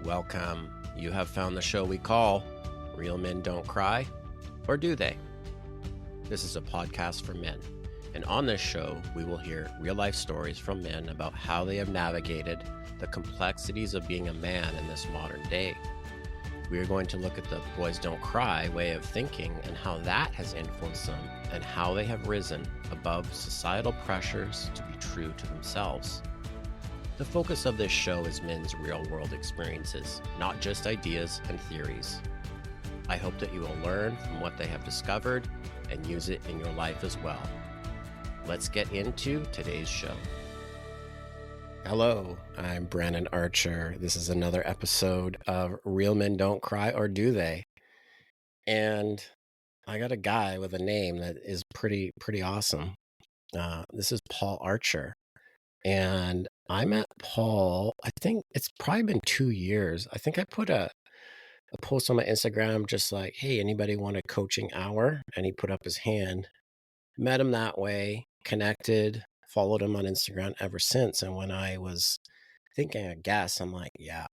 Welcome. You have found the show we call Real Men Don't Cry, or Do They? This is a podcast for men, and on this show, we will hear real-life stories from men about how they have navigated the complexities of being a man in this modern day. We are going to look at the boys don't cry way of thinking and how that has influenced them and how they have risen above societal pressures to be true to themselves. The focus of this show is men's real-world experiences, not just ideas and theories. I hope that you will learn from what they have discovered and use it in your life as well. Let's get into today's show. Hello, I'm Brandon Archer. This is another episode of Real Men Don't Cry, or Do They? And I got a guy with a name that is pretty awesome. This is Paul Archer. And I met Paul, I think it's probably been 2 years. I think I put a post on my Instagram just like, hey, anybody want a coaching hour? And he put up his hand. Met him that way, connected, followed him on Instagram ever since. And when I was thinking a guess, I'm like, yeah,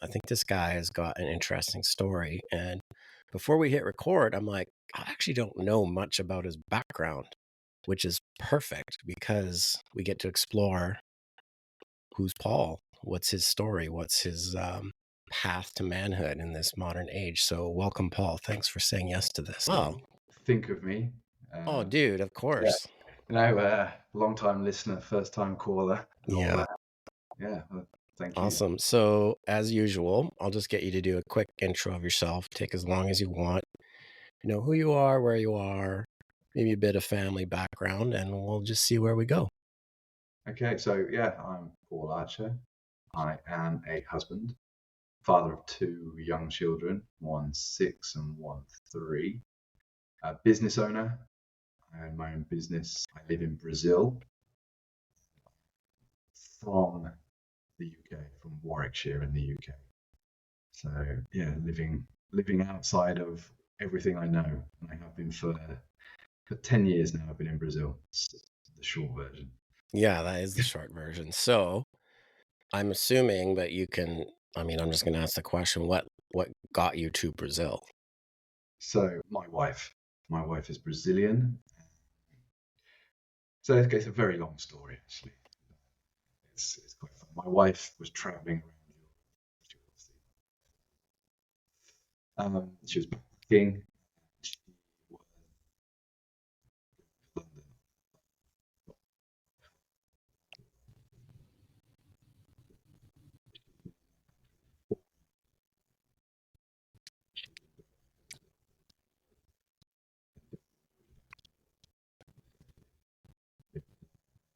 I think this guy has got an interesting story. And before we hit record, I'm like, I actually don't know much about his background, which is perfect because we get to explore who's Paul, what's his story, what's his path to manhood in this modern age. So welcome, Paul. Thanks for saying yes to this. Oh, think of me. Oh, dude, of course. Long-time listener, first-time caller. Yeah. Well, thank you. Awesome. So as usual, I'll just get you to do a quick intro of yourself. Take as long as you want. You know who you are, where you are, maybe a bit of family background, and we'll just see where we go. Okay, so I'm Paul Archer. I am a husband, father of 2 young children, one 6 and one 3. A business owner. I own my own business. I live in Brazil. From the UK, from Warwickshire in the UK. So living outside of everything I know, and I have been for 10 years now. I've been in Brazil. It's the short version. Yeah, that is the short version. So I'm assuming that you can, I'm just going to ask the question, what got you to Brazil? So my wife is Brazilian. So it's a very long story, actually. It's quite fun. My wife was traveling around. She was backpacking. She was London.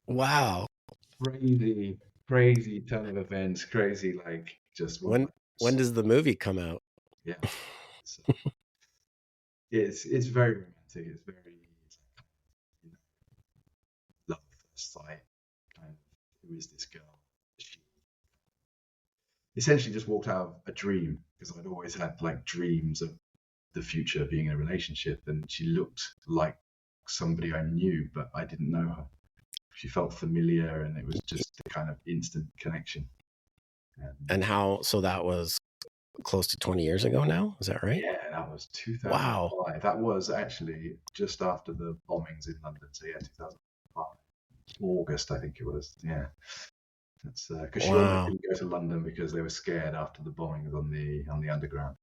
Wow. Crazy turn of events. Crazy, like just when does the movie come out? Yeah. So, it's very romantic. It's very love at first sight. Kind of, who is this girl? She essentially just walked out of a dream, because I'd always had like dreams of the future being in a relationship, and she looked like somebody I knew, but I didn't know her. She felt familiar, and it was just a kind of instant connection. And so that was close to 20 years ago now, is that right? Yeah, that was 2005. Wow. That was actually just after the bombings in London. So 2005, August, I think it was. Yeah, that's because she couldn't go to London because they were scared after the bombings on the underground.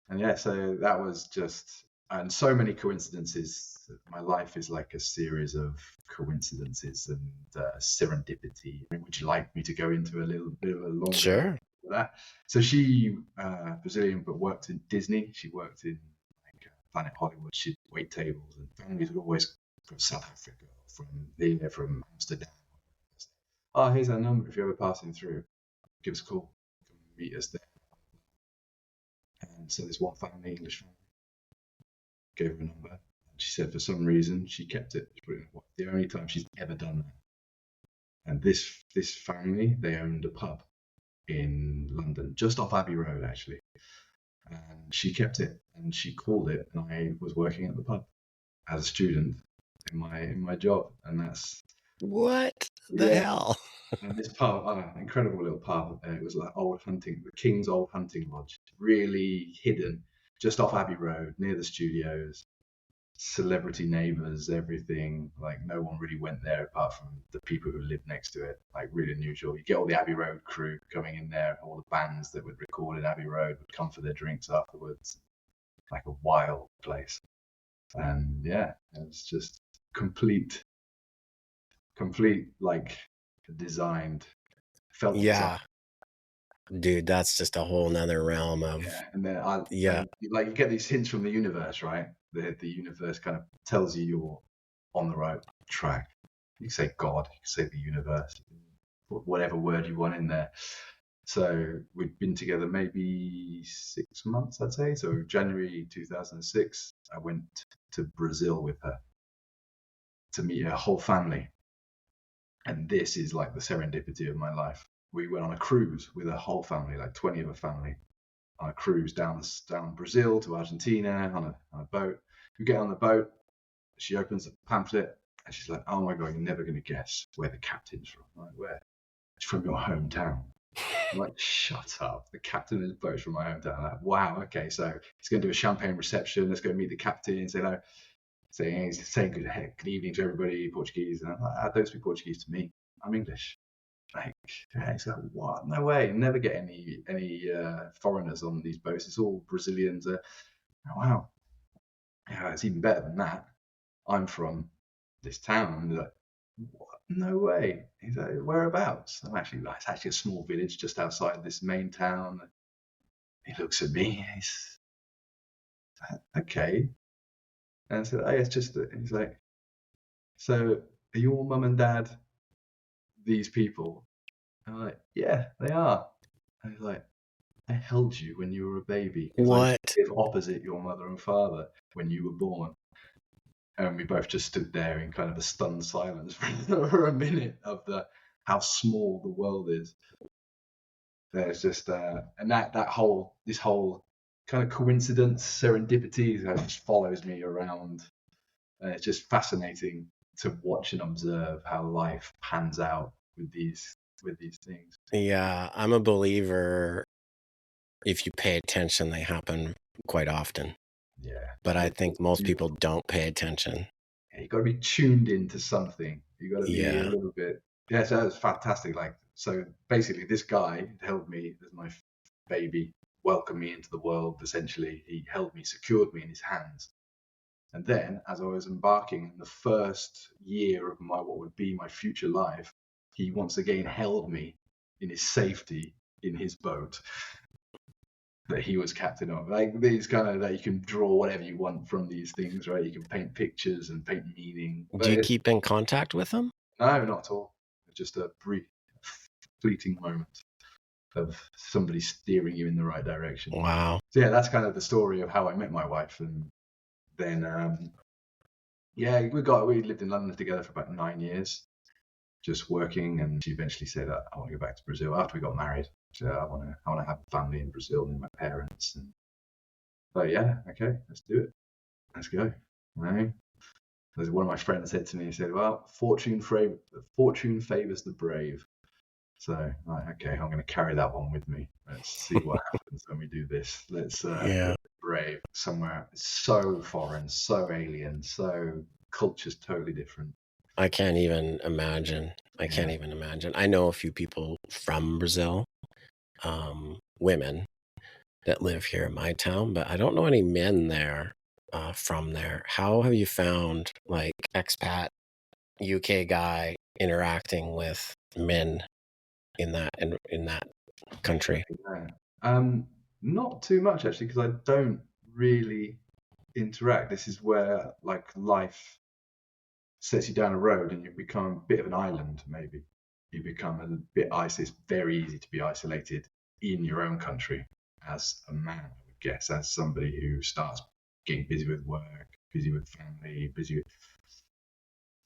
And so that was just, and so many coincidences. My life is like a series of coincidences and serendipity. Would you like me to go into a little bit of a longer? Sure. That? So she, Brazilian, but worked in Disney. She worked in Planet Hollywood. She'd wait tables, and families would always from South Africa, from Amsterdam. Oh, here's our number. If you're ever passing through, give us a call. Come meet us there. And so this one family, English family, gave her a number. And she said for some reason she kept it. She put it in the only time she's ever done that. And this family, they owned a pub in London, just off Abbey Road, actually. And she kept it, and she called it, and I was working at the pub as a student in my job, and that's What the Yeah. hell? And this pub, incredible little pub. It was like the King's old hunting lodge, really hidden, just off Abbey Road, near the studios. Celebrity neighbors, everything. Like no one really went there apart from the people who lived next to it. Like really unusual. You get all the Abbey Road crew coming in there. All the bands that would record in Abbey Road would come for their drinks afterwards. Like a wild place. And yeah, it was just complete, like designed, felt designed. Yeah, dude, that's just a whole nother realm of Yeah, and then I yeah, like you get these hints from the universe, right? The universe kind of tells you you're on the right track. You can say God, you can say the universe, put whatever word you want in there. So we'd been together maybe 6 months, I'd say. So January 2006, I went to Brazil with her to meet her whole family. And this is like the serendipity of my life. We went on a cruise with her whole family, like 20 of her family, on a cruise down Brazil to Argentina on a boat. We get on the boat, she opens the pamphlet, and she's like, "Oh my god, you're never going to guess where the captain's from." I'm like, "Where?" "It's from your hometown." I'm like, "Shut up! The captain of the boat's from my hometown." I'm like, wow, okay, so he's going to do a champagne reception. Let's go meet the captain. Say hello. Saying good evening to everybody, Portuguese. And I'm like, "Don't speak Portuguese to me. I'm English." Like, it's like, what? No way. Never get any foreigners on these boats. It's all Brazilians. Oh, wow. Yeah, it's even better than that. I'm from this town. And they're like, what? No way. He's like, whereabouts? It's actually a small village just outside this main town. He looks at me. He's okay. And I said, "Oh, it's just that." He's like, "So are your mum and dad these people?" And I'm like, "Yeah, they are." And he's like, "I held you when you were a baby because I what? live opposite your mother and father when you were born." And we both just stood there in kind of a stunned silence for a minute of how small the world is. There's just and this whole kind of coincidence, serendipity, that just follows me around, and it's just fascinating to watch and observe how life pans out with these things. Yeah, I'm a believer if you pay attention, they happen quite often. Yeah, But I it's think most people beautiful. don't pay attention. You got to be tuned into something. You got to be a Yeah. little bit. Yeah, so that was fantastic. Like, so basically, this guy held me as my baby, welcomed me into the world. Essentially, he held me, secured me in his hands. And then, as I was embarking in the first year of what would be my future life, he once again held me in his safety in his boat that he was captain of. Like these kind of that you can draw whatever you want from these things, right? You can paint pictures and paint meaning, Do but you it's keep in contact with them? no, not at all. Just a brief, fleeting moment of somebody steering you in the right direction. Wow. So yeah, that's kind of the story of how I met my wife, and then yeah, we lived in London together for about 9 years, just working, and she eventually said, "I want to go back to Brazil." After we got married, she said, I want to have a family in Brazil and my parents." And so yeah, okay, let's do it. Let's go. Right? As one of my friends said to me, he said, "Well, fortune favors the brave." So, like, okay, I'm going to carry that one with me. Let's see what happens when we do this. Let's Yeah. brave somewhere so foreign, so alien, so culture's totally different. I can't even imagine. Yeah. I know a few people from Brazil, women that live here in my town, but I don't know any men there from there. How have you found like expat UK guy interacting with men in that country? Yeah. Not too much actually, because I don't really interact. This is where like life sets you down a road and you become a bit of an island, maybe. You become a bit isolated. It's very easy to be isolated in your own country as a man, I would guess, as somebody who starts getting busy with work, busy with family, busy with.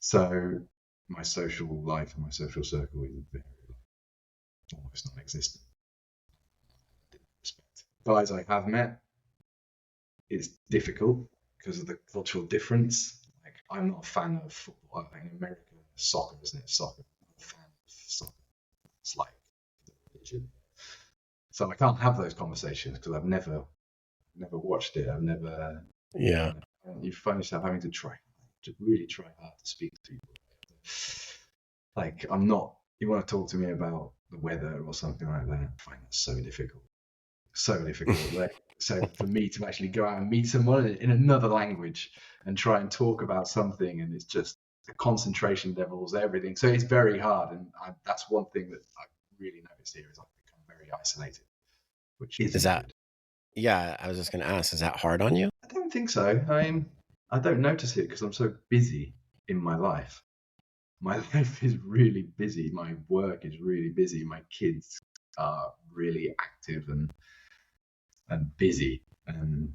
So my social life and my social circle is very almost non-existent. Guys I have met, it's difficult because of the cultural difference. Like I'm not a fan of football in America. soccer, isn't it? Soccer. I'm a fan of soccer. It's like religion. So I can't have those conversations because I've never watched it. I've never, Yeah. you know, and you find yourself having to really try hard to speak to people. Like I'm not. You want to talk to me about the weather or something like that? I find that so difficult. So difficult. Like, so for me to actually go out and meet someone in another language and try and talk about something, and it's just the concentration levels, everything. So it's very hard, and that's one thing that I've really noticed here is I've become very isolated, which Is isn't that, good. yeah, I was just going to ask, is that hard on you? I don't think so. I don't notice it because I'm so busy in my life. My life is really busy. My work is really busy. My kids are really active and busy. And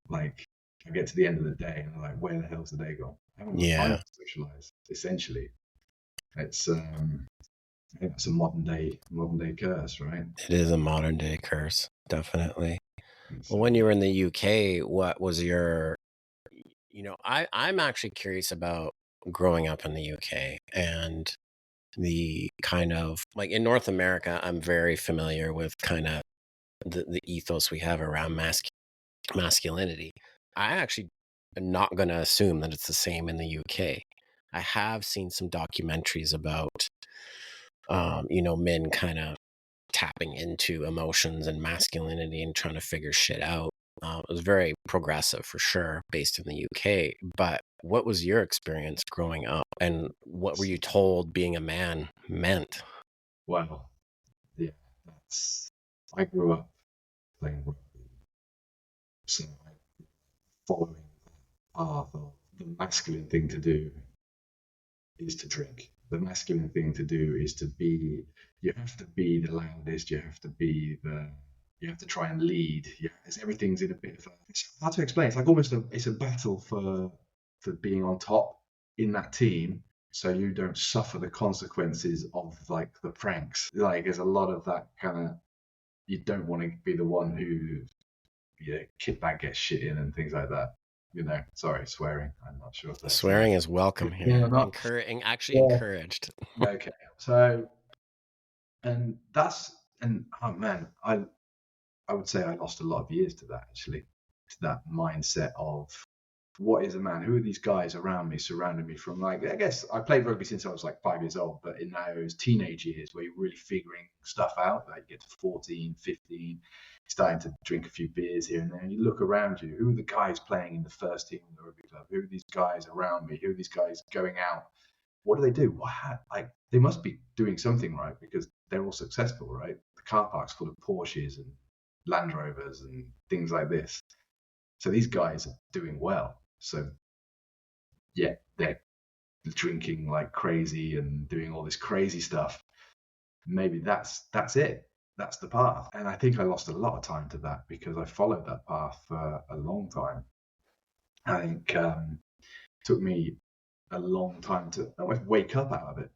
like, I get to the end of the day and I'm like, where the hell's the day gone? I haven't got time Yeah, to socialize. Essentially, it's I think that's a modern day curse, right? it is a modern day curse, definitely. It's, Well, when you were in the UK, what was your, I'm actually curious about growing up in the UK and the kind of like in North America, I'm very familiar with kind of the ethos we have around masculinity. I actually am not going to assume that it's the same in the UK. I have seen some documentaries about, men kind of tapping into emotions and masculinity and trying to figure shit out. It was very progressive for sure, based in the UK. But what was your experience growing up, and what were you told being a man meant? well, yeah, that's. I grew up playing rugby, so I following that path of the masculine thing to do is to drink. The masculine thing to do is to be. You have to be the loudest. You have to be the. You have to try and lead. Yeah, everything's in a bit of a. It's hard to explain. It's like almost it's a battle for being on top in that team, so you don't suffer the consequences of like the pranks. Like there's a lot of that kind of. You don't want to be the one who, kid that gets shit in and things like that. Sorry, swearing. I'm not sure if that's Swearing is welcome yeah or here, not. encouraging, actually Yeah. encouraged. Okay. So and that's and oh man, I would say I lost a lot of years to that actually, to that mindset of what is a man? Who are these guys around me, surrounding me from like I guess I played rugby since I was like 5 years old, but in those teenage years where you're really figuring stuff out, like you get to 14, 15, starting to drink a few beers here and there, and you look around you, who are the guys playing in the first team of the rugby club? Who are these guys around me? Who are these guys going out? What do they do? Like they must be doing something right because they're all successful, right? The car park's full of Porsches and Land Rovers and things like this. So these guys are doing well. So yeah, they're drinking like crazy and doing all this crazy stuff. Maybe that's it. That's the path. And I think I lost a lot of time to that because I followed that path for a long time. I think it took me a long time to almost wake up out of it.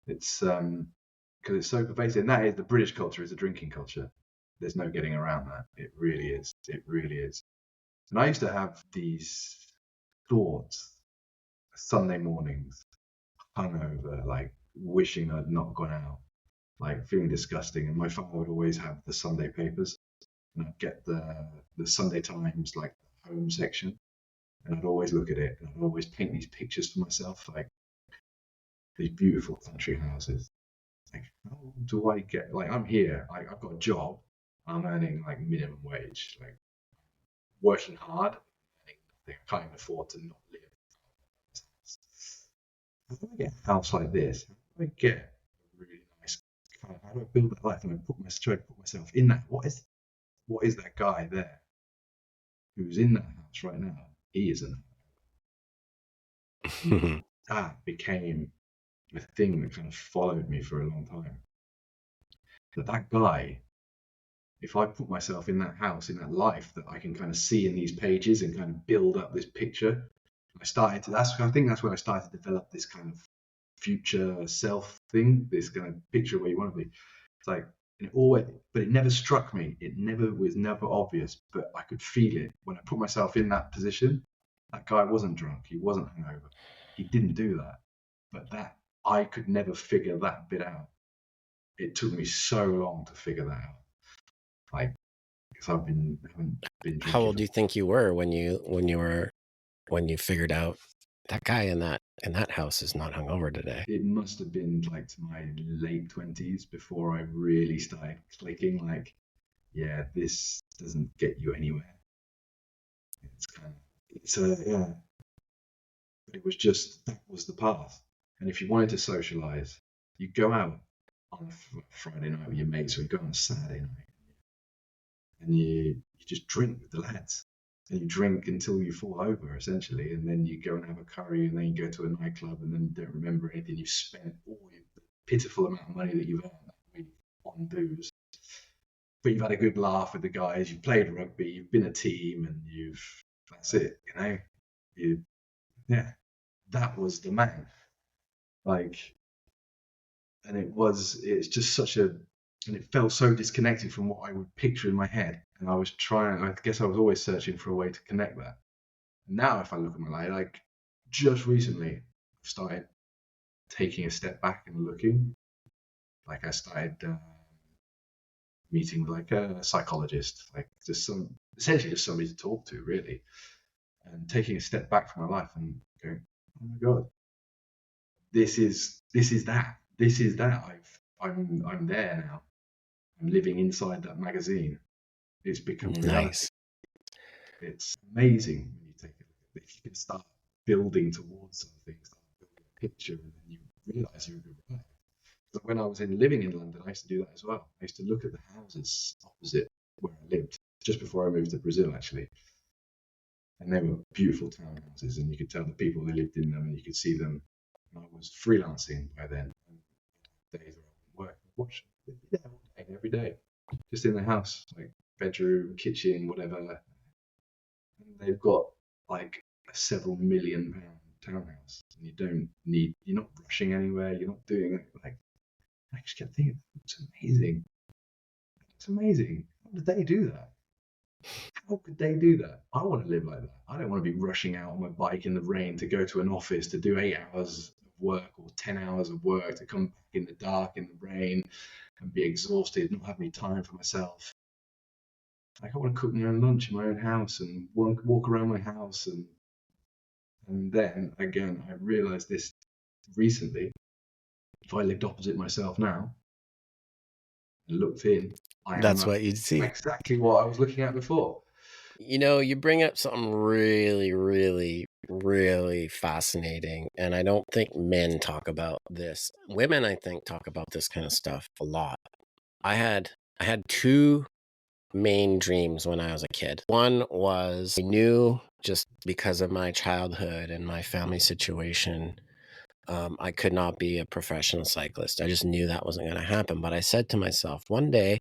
It's because it's so pervasive. And that is the British culture is a drinking culture. There's no getting around that. It really is. It really is. And I used to have these thoughts Sunday mornings, hungover, like wishing I'd not gone out, like feeling disgusting. And my father would always have the Sunday papers, and I'd get the Sunday Times, like the home section, and I'd always look at it, and I'd always paint these pictures for myself, like these beautiful country houses. Like, how do I get? Like, I'm here, like I've got a job, I'm earning like minimum wage, like working hard, earning nothing. I can't even afford to not live. How do I get a house like this? How do I get a really nice car? How do I build that life? And I try to put myself in that. What is that guy there who's in that house right now? He isn't. That became a thing that kind of followed me for a long time. That guy, if I put myself in that house, in that life that I can kind of see in these pages and kind of build up this picture, I think that's when I started to develop this kind of future self thing, this kind of picture where you want to be. It's like, and it always, but it never struck me. It never was never obvious, but I could feel it when I put myself in that position. That guy wasn't drunk. He wasn't hungover. He didn't do that. But that I could never figure that bit out. It took me so long to figure that out. Like, because haven't been How drinking old for. do you think you were when you figured out that guy in that house is not hungover today? It must have been like to my late 20s before I really started clicking. Like, yeah, this doesn't get you anywhere. It's kind of, it's a, yeah, but it was just, that was the path. And if you wanted to socialize, you go out on a Friday night with your mates, or you go on a Saturday night, and you just drink with the lads. And you drink until you fall over, essentially, and then you go and have a curry, and then you go to a nightclub, and then you don't remember anything. You've spent all the pitiful amount of money that you've earned that week on booze, but you've had a good laugh with the guys. You've played rugby, you've been a team, and that's it. You yeah, that was the man. Like, and it's just such a, and it felt so disconnected from what I would picture in my head. And I guess I was always searching for a way to connect that. Now, if I look at my life, like just recently, I've started taking a step back and looking. Like, I started meeting with like a psychologist, like essentially just somebody to talk to, really, and taking a step back from my life and going, oh my god, this is that. I'm there now. I'm living inside that magazine. It's become reality. Nice. It's amazing when you take a look at it. If you can start building towards something, start building a picture, and then you realise you're right. But when I was living in London, I used to do that as well. I used to look at the houses opposite where I lived, just before I moved to Brazil, actually. And they were beautiful townhouses, and you could tell the people who lived in them, and you could see them. And I was freelancing by then. And days where I wouldn't work, watch every day, just in the house, like bedroom, kitchen, whatever. And they've got like a several £1 million townhouse, and you're not rushing anywhere, you're not doing it. Like, I just kept thinking, it's amazing. It's amazing. How did they do that? How could they do that? I want to live like that. I don't want to be rushing out on my bike in the rain to go to an office to do 8 hours of work or 10 hours of work to come back in the dark, in the rain, and be exhausted, not have any time for myself. Like, I want to cook my own lunch in my own house and walk around my house. And then, again, I realized this recently. If I lived opposite myself now and looked in, I That's am what you'd see. exactly what I was looking at before. You bring up something really, really, really fascinating. And I don't think men talk about this. Women, I think, talk about this kind of stuff a lot. I had two main dreams when I was a kid. One was I knew, just because of my childhood and my family situation, I could not be a professional cyclist. I just knew that wasn't going to happen. But I said to myself, one day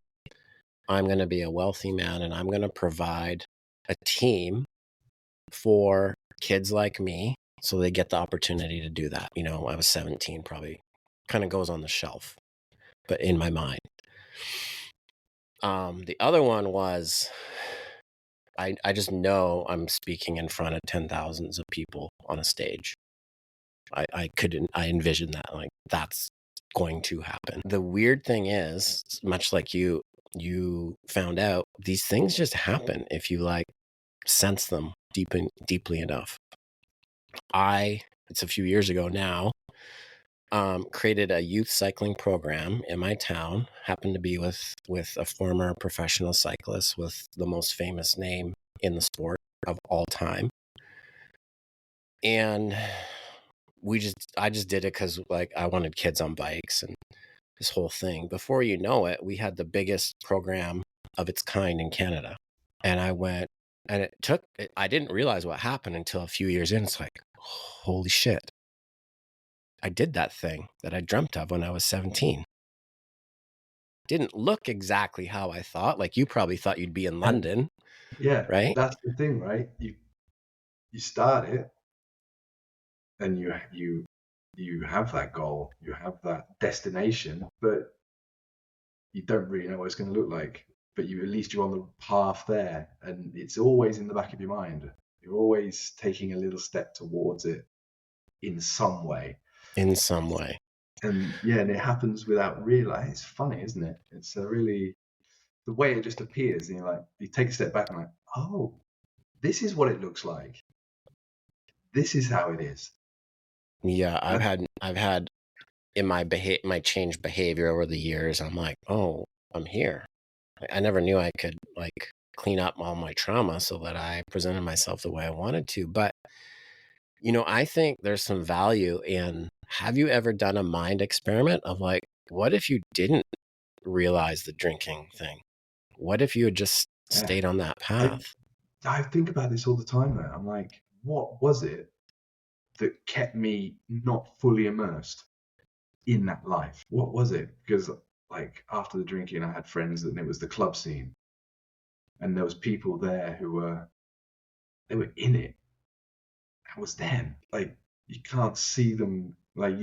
I'm going to be a wealthy man, and I'm going to provide a team for kids like me so they get the opportunity to do that. I was 17, probably kind of goes on the shelf, but in my mind. The other one was I just know I'm speaking in front of 10,000s of people on a stage. I envision that, like, that's going to happen. The weird thing is, much like you found out, these things just happen if you like sense them deeply enough. It's a few years ago now, created a youth cycling program in my town. Happened to be with a former professional cyclist with the most famous name in the sport of all time. And I just did it because, like, I wanted kids on bikes and this whole thing. Before you know it, we had the biggest program of its kind in Canada. And I went, and I didn't realize what happened until a few years in. It's like, holy shit. I did that thing that I dreamt of when I was 17. Didn't look exactly how I thought. Like, you probably thought you'd be in London, Yeah, right? that's the thing, right? You start it, and you have that goal, you have that destination, but you don't really know what it's going to look like. But at least you're on the path there, and it's always in the back of your mind. You're always taking a little step towards it in some way. in some way. And yeah, and it happens without realize. It's funny, isn't it? It's a really the way it just appears, and you're like, you take a step back and like, oh, this is what it looks like. This is how it is. Yeah, Uh, I've had in my changed behavior over the years, I'm like, oh, I'm here. I never knew I could like clean up all my trauma so that I presented myself the way I wanted to. But I think there's some value in, have you ever done a mind experiment of like, what if you didn't realize the drinking thing? What if you had just yeah, stayed on that I path? I think about this all the time. Though I'm like, what was it that kept me not fully immersed in that life? What was it? Because like after the drinking, I had friends, and it was the club scene, and there was people there who were in it. That was them. Like you can't see them. Like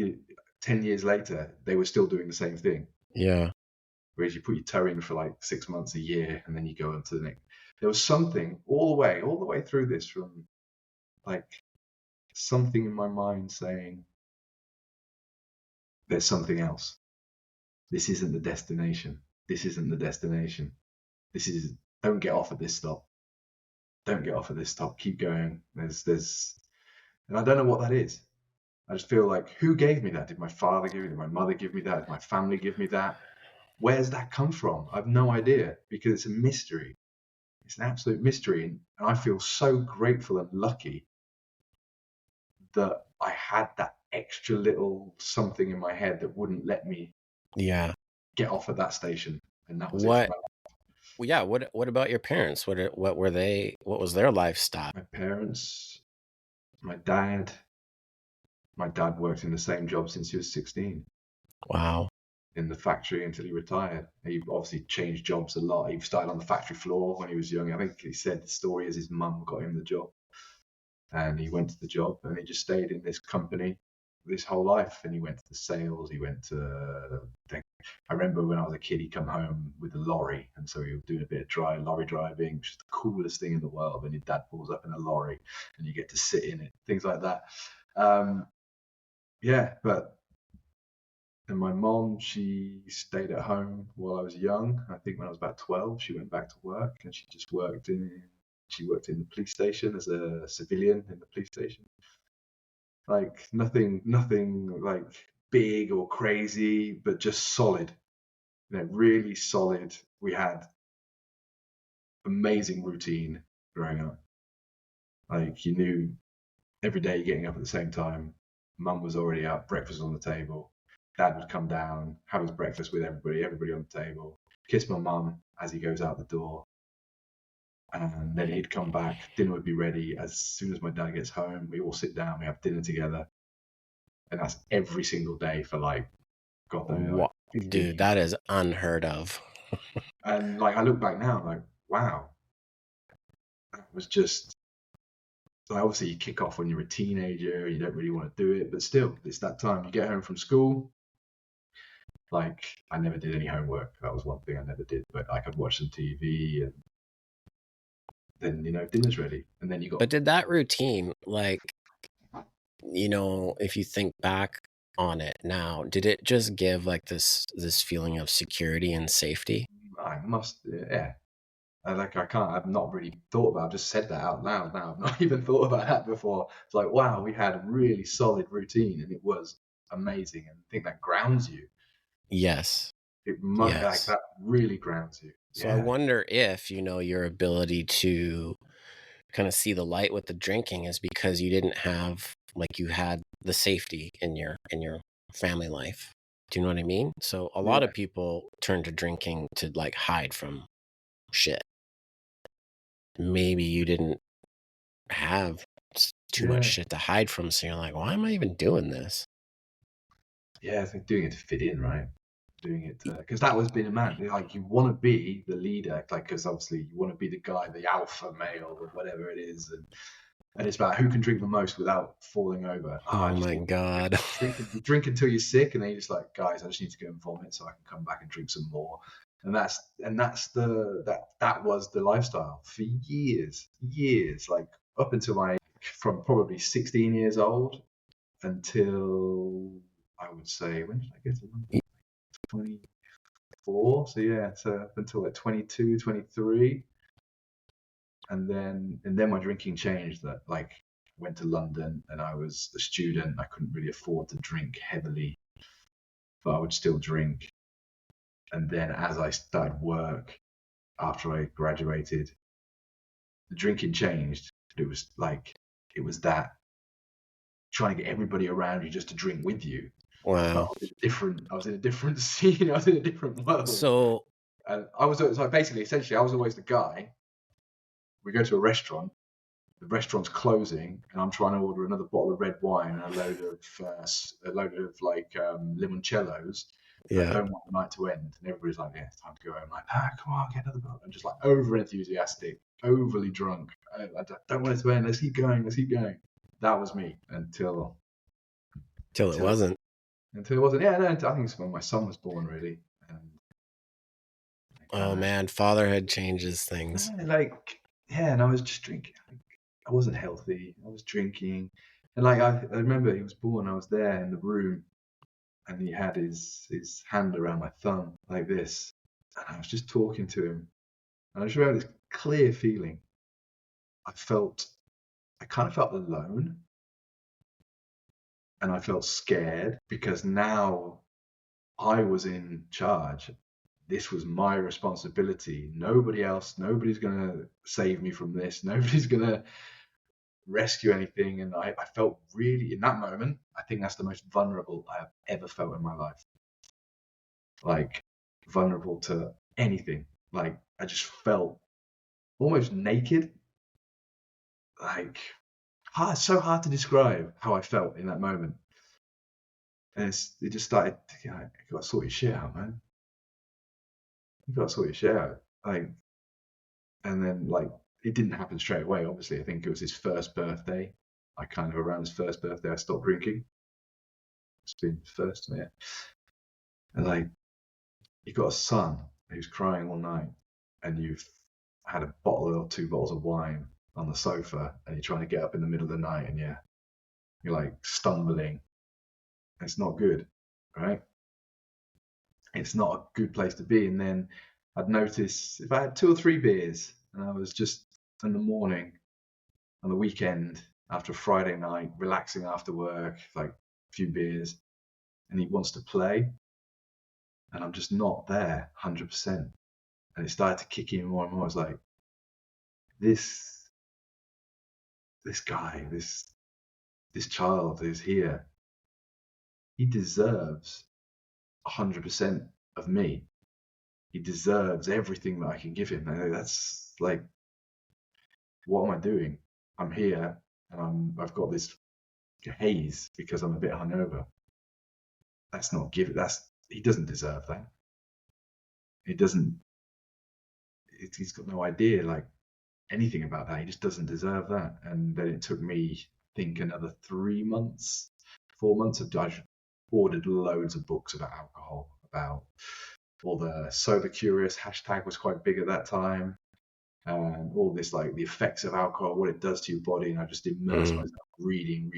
10 years later, they were still doing the same thing. Yeah. Whereas you put your toe in for like 6 months, a year, and then you go on to the next. There was something all the way through this from like something in my mind saying, there's something else. This isn't the destination. This isn't the destination. This is, don't get off at this stop. Don't get off at this stop. Keep going. And I don't know what that is. I just feel like, who gave me that? Did my father give me? Did my mother give me that? Did my family give me that? Where's that come from? I've no idea, because it's a mystery. It's an absolute mystery. And I feel so grateful and lucky that I had that extra little something in my head that wouldn't let me Yeah. get off at that station. And that was it for What Well, yeah, what about your parents? What was their lifestyle? my parents. My dad, my dad worked in the same job since he was 16 Wow. in the factory until he retired. He obviously changed jobs a lot. He started on the factory floor when he was young. I think he said the story is his mum got him the job, and he went to the job, and he just stayed in this company this whole life. And he went to the sales. He went to. I remember when I was a kid, he'd come home with a lorry, and so he was doing a bit of lorry driving, which is the coolest thing in the world. When your dad pulls up in a lorry, and you get to sit in it, things like that. Um, yeah, but and my mom, she stayed at home while I was young. I think when I was about 12, she went back to work, and she worked in the police station as a civilian in the police station. Like nothing like big or crazy, but just solid. Really solid. We had amazing routine growing up. Like you knew every day getting up at the same time. Mum was already up, breakfast was on the table. Dad would come down, have his breakfast with everybody on the table, kiss my mum as he goes out the door, and then he'd come back. Dinner would be ready as soon as my dad gets home. We all sit down, we have dinner together, and that's every single day for like God knows, like What, 15 dude, years. that is unheard of. And like I look back now, like wow, that was just like obviously you kick off when you're a teenager, you don't really want to do it, but still, it's that time you get home from school. Like I never did any homework. That was one thing I never did. But I could watch some TV, and then dinner's ready, and then you got But did that routine, like, if you think back on it now, did it just give like this feeling of security and safety? I must yeah. Like I can't. I've not really thought about. I've just said that out loud now. I've not even thought about that before. It's like wow, we had a really solid routine, and it was amazing. And I think that grounds you. Yes. It must like Yes. that really grounds you. So I Yeah, wonder if, your ability to kind of see the light with the drinking is because you didn't have, like, you had the safety in your family life. Do you know what I mean? So a lot yeah, of people turn to drinking to like hide from shit. Maybe you didn't have too much yeah. shit to hide from, so you're like, why am I even doing this? Yeah, I think doing it to fit in, right? Doing it because that was being a man. Like you want to be the leader, like because obviously you want to be the guy, the alpha male, or whatever it is, and it's about who can drink the most without falling over. Oh, I Oh just my need God. you drink until you're sick, and then you're just like, guys, I just need to go and vomit so I can come back and drink some more. And that's that was the lifestyle for years, like up until from probably 16 years old until I would say, when did I go to London? 24. So yeah, so up until like 22, 23. And then my drinking changed. That like went to London and I was a student. I couldn't really afford to drink heavily, but I would still drink. And then as I started work after I graduated, the drinking changed. It was that trying to get everybody around you just to drink with you. But Wow. I was in a different scene. I was in a different world. So And I was so basically, essentially, I was always the guy. We go to a restaurant, the restaurant's closing, and I'm trying to order another bottle of red wine and a load of like limoncellos. And I yeah, don't want the night to end. And everybody's like, "Yeah, it's time to go home." I'm like, come on, get another bottle. I'm just like over enthusiastic, overly drunk. I don't want it to end. Let's keep going. Let's keep going. That was me till it until wasn't. it wasn't. Yeah, no, I think it's when my son was born, really. And I kind Oh of man, fatherhood changes things. and I was just drinking. I wasn't healthy. I was drinking, and I remember he was born. I was there in the room, and he had his hand around my thumb like this, and I was just talking to him, and I just remember this clear feeling. I felt, I kind of felt alone, and I felt scared because now I was in charge. This was my responsibility. Nobody else, nobody's going to save me from this. Nobody's going to rescue anything. And I felt really, in that moment, I think that's the most vulnerable I have ever felt in my life. Like, vulnerable to anything. Like, I just felt almost naked. Like, so hard to describe how I felt in that moment. And it just started, you got to sort your shit out, man. You got to sort your shit out. Like, and then like it didn't happen straight away. Obviously, I think it was his first birthday. I kind of around his first birthday, I stopped drinking. It's been first, yeah. And like you got a son who's crying all night, and you've had a bottle or two bottles of wine on the sofa, and you're trying to get up in the middle of the night, and you're like stumbling. It's not good, right? It's not a good place to be. And then I'd notice if I had 2 or 3 beers, and I was just in the morning on the weekend after a Friday night, relaxing after work, like a few beers, and he wants to play, and I'm just not there 100%. And it started to kick in more and more. I was like, this guy, this child who's here, he deserves 100% of me. He deserves everything that I can give him. And that's like, what am I doing? I'm here, and I've got this haze because I'm a bit hungover. That's not give. That's He doesn't deserve that. He doesn't. He's got no idea like anything about that. He just doesn't deserve that. And then it took me, I think, another 3 months, 4 months of I ordered loads of books about alcohol, about all the sober curious hashtag was quite big at that time, and all this like the effects of alcohol, what it does to your body. And I just immersed Mm. myself reading.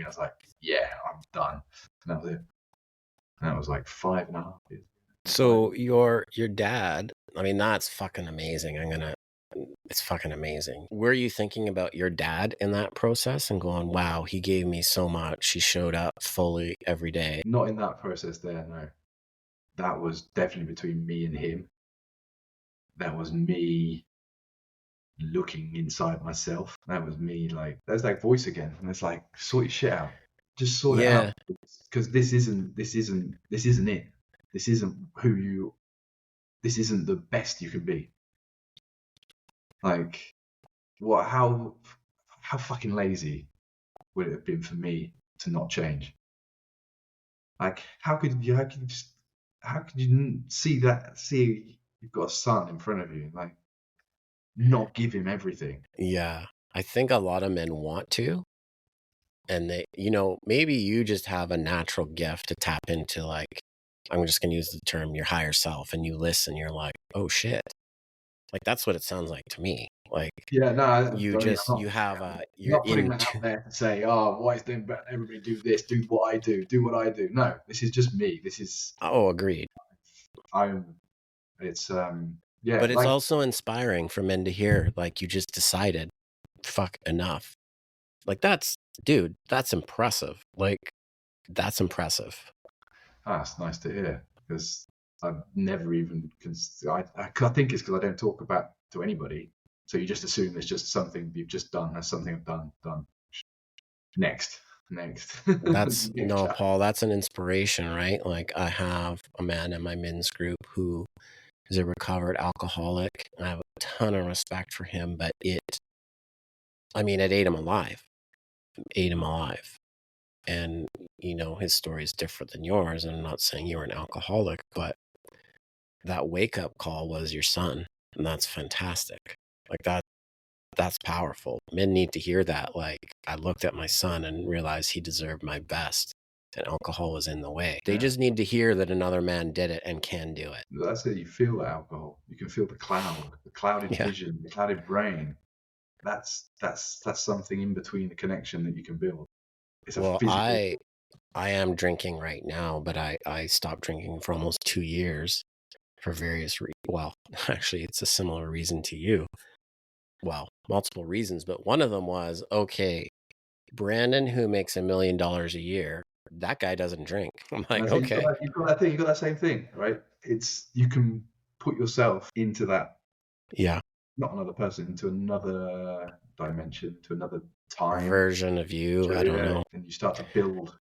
I was like, yeah, I'm done. And that was it. And that was like 5.5 years. So your dad, I mean, that's fucking amazing. It's fucking amazing. Were you thinking about your dad in that process and going, wow, he gave me so much. He showed up fully every day. Not in that process there, no. That was definitely between me and him. That was me looking inside myself. That was me like, there's that voice again. And it's like, sort your shit out. Just sort it Yeah. out. Because this isn't it. This isn't this isn't the best you can be. Like, how fucking lazy would it have been for me to not change? Like, how could you see you've got a son in front of you, like, not give him everything? Yeah. I think a lot of men want to. And they, maybe you just have a natural gift to tap into, like, I'm just going to use the term your higher self, and you listen, you're like, oh shit, Like, that's what it sounds like to me. Like, Yeah, no, you I mean, just you have I'm a you're not putting that into out there to say, "Oh, why is then everybody do this, do what I do what I do." No, this is just me. This is Oh, agreed. I'm. It's yeah, But it's like also inspiring for men to hear, like, you just decided, fuck enough. Like, dude, that's impressive. Like, that's impressive. it's nice to hear because I've never even. I think it's because I don't talk about to anybody. So you just assume it's just something you've just done. That's something I've done. Next, next, next No, chapter. Paul, that's an inspiration, right? Like, I have a man in my men's group who is a recovered alcoholic. I have a ton of respect for him, but it ate him alive. Ate him alive. And, his story is different than yours. And I'm not saying you were an alcoholic, but that wake up call was your son. And that's fantastic. Like, that's powerful. Men need to hear that. Like, I looked at my son and realized he deserved my best, and alcohol was in the way. They Yeah, just need to hear that another man did it and can do it. that's it. You feel the alcohol. You can feel the clouded Yeah. vision, the clouded brain. That's something in between the connection that you can build. It's a Well, physical. I am drinking right now, but I stopped drinking for almost 2 years for various well, actually, it's a similar reason to you. Well, multiple reasons, but one of them was, okay, Brandon, who makes $1 million a year, that guy doesn't drink. I'm And I like, say okay, you've got that thing, you've got that same thing, right? It's you can put yourself into that, yeah, not another person, into another dimension, to another time. version of you. So I don't yeah, know. and you start to build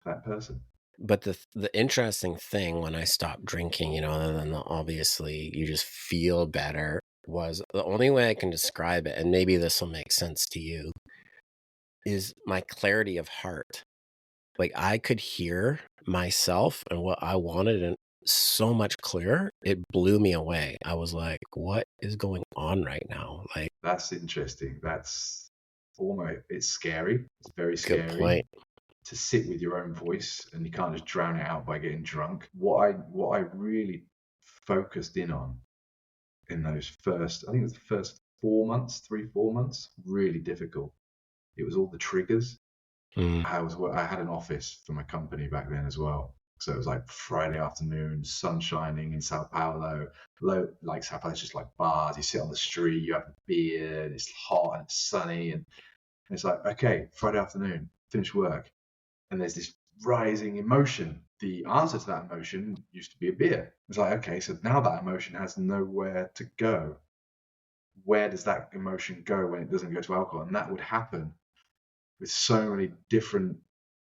that person. But the interesting thing when I stopped drinking, other than obviously you just feel better, was the only way I can describe it, and maybe this will make sense to you, is my clarity of heart. Like, I could hear myself and what I wanted and so much clearer. It blew me away. I was like, what is going on right now? Like, That's interesting. That's it's scary. It's very good scary point. to sit with your own voice, and you can't just drown it out by getting drunk. What I really focused in on in those first, I think it was the first 4 months, 3, 4 months, really difficult. It was all the triggers. Mm, I had an office for my company back then as well. So it was like Friday afternoon, sun shining in Sao Paulo. Like Sao Paulo, it's just like bars. You sit on the street, you have a beer, and it's hot and it's sunny, and it's like, okay, Friday afternoon, finish work, and there's this rising emotion. The answer to that emotion used to be a beer. It's like, okay, so now that emotion has nowhere to go. Where does that emotion go when it doesn't go to alcohol? And that would happen with so many different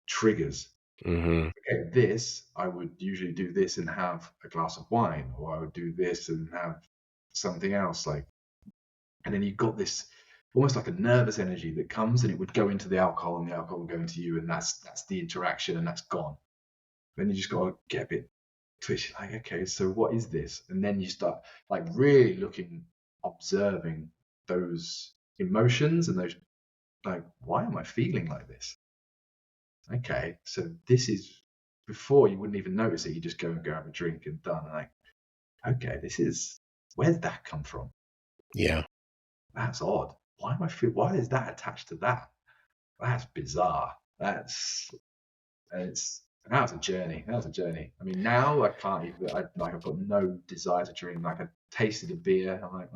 triggers. hmm Okay, this, I would usually do this and have a glass of wine, or I would do this and have something else. And then you've got this almost like a nervous energy that comes, and it would go into the alcohol, and the alcohol would go into you, and that's the interaction, and that's gone. Then you just got to get a bit twitchy, like, okay, so what is this? And then you start like really looking, observing those emotions and those, like, why am I feeling like this? Okay, so this is, before you wouldn't even notice it. You just go and go have a drink and done. And like, okay, where did that come from? Yeah. That's odd. Why is that attached to that? That's bizarre. That was a journey. That was a journey. I mean, now I can't even. I've got no desire to drink. Like, I tasted a beer. I'm like,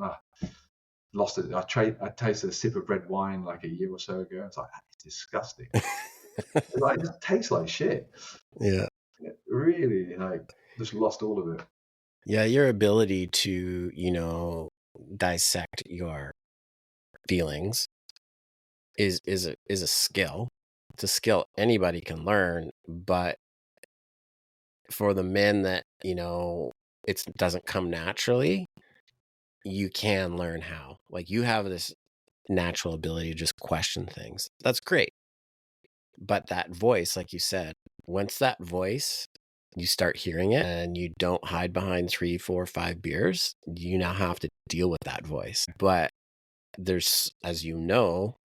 lost it. I tasted a sip of red wine like a year or so ago. It's like, it's disgusting. Like, it just tastes like shit. Yeah. It really, like, just lost all of it. Yeah. Your ability to, dissect your feelings is a skill. It's a skill anybody can learn, but for the men that, it doesn't come naturally, you can learn how. Like, you have this natural ability to just question things. That's great. But that voice, like you said, once that voice, you start hearing it and you don't hide behind 3, 4, 5 beers, you now have to deal with that voice. But there's, as you know,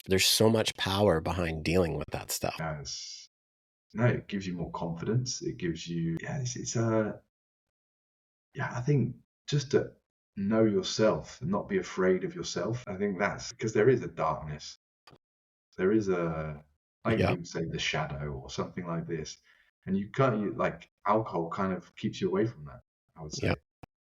there's so much power behind dealing with that stuff. As No, it gives you more confidence. It gives you, yeah, it's I think just know yourself and not be afraid of yourself. I think that's because there is a darkness. There is a, like Yeah. you would say, the shadow or something like this. And you can't, like, alcohol kind of keeps you away from that, I would Yeah. say.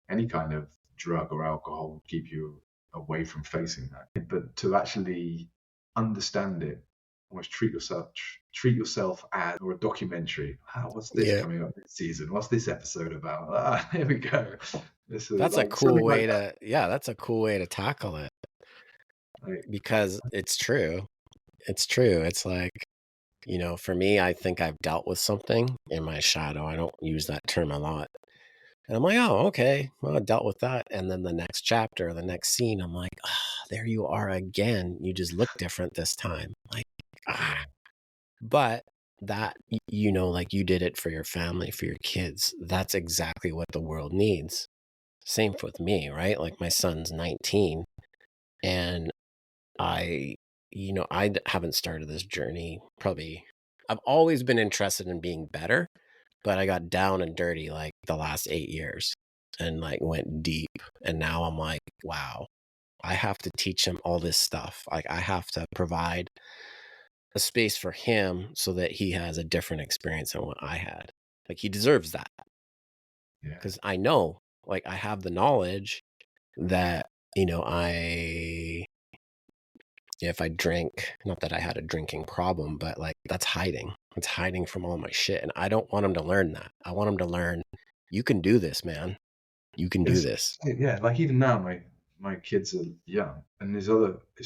Any kind of drug or alcohol will keep you away from facing that. But to actually understand it, almost treat yourself as or a documentary. What's this Yeah. coming up this season? What's this episode about? Here we go. This is That's a like cool something like way that. to, yeah, that's a cool way to tackle it Like, because it's true. It's true. It's like, for me, I think I've dealt with something in my shadow. I don't use that term a lot. And I'm like, oh, okay. Well, I dealt with that. And then the next chapter, the next scene, I'm like, there you are again. You just look different this time. Like, ah. yeah, But that, like you did it for your family, for your kids. That's exactly what the world needs. Same with me, right? Like my son's 19 and I, I haven't started this journey probably. I've always been interested in being better, but I got down and dirty like the last 8 years and like went deep. And now I'm like, wow, I have to teach him all this stuff. Like I have to provide a space for him so that he has a different experience than what I had. Like he deserves that yeah. because I know, like I have the knowledge that, I if I drink, not that I had a drinking problem, but like that's hiding. It's hiding from all my shit. And I don't want him to learn that. I want him to learn, you can do this, man. You can do It's, this. yeah, like even now, my kids are young, and his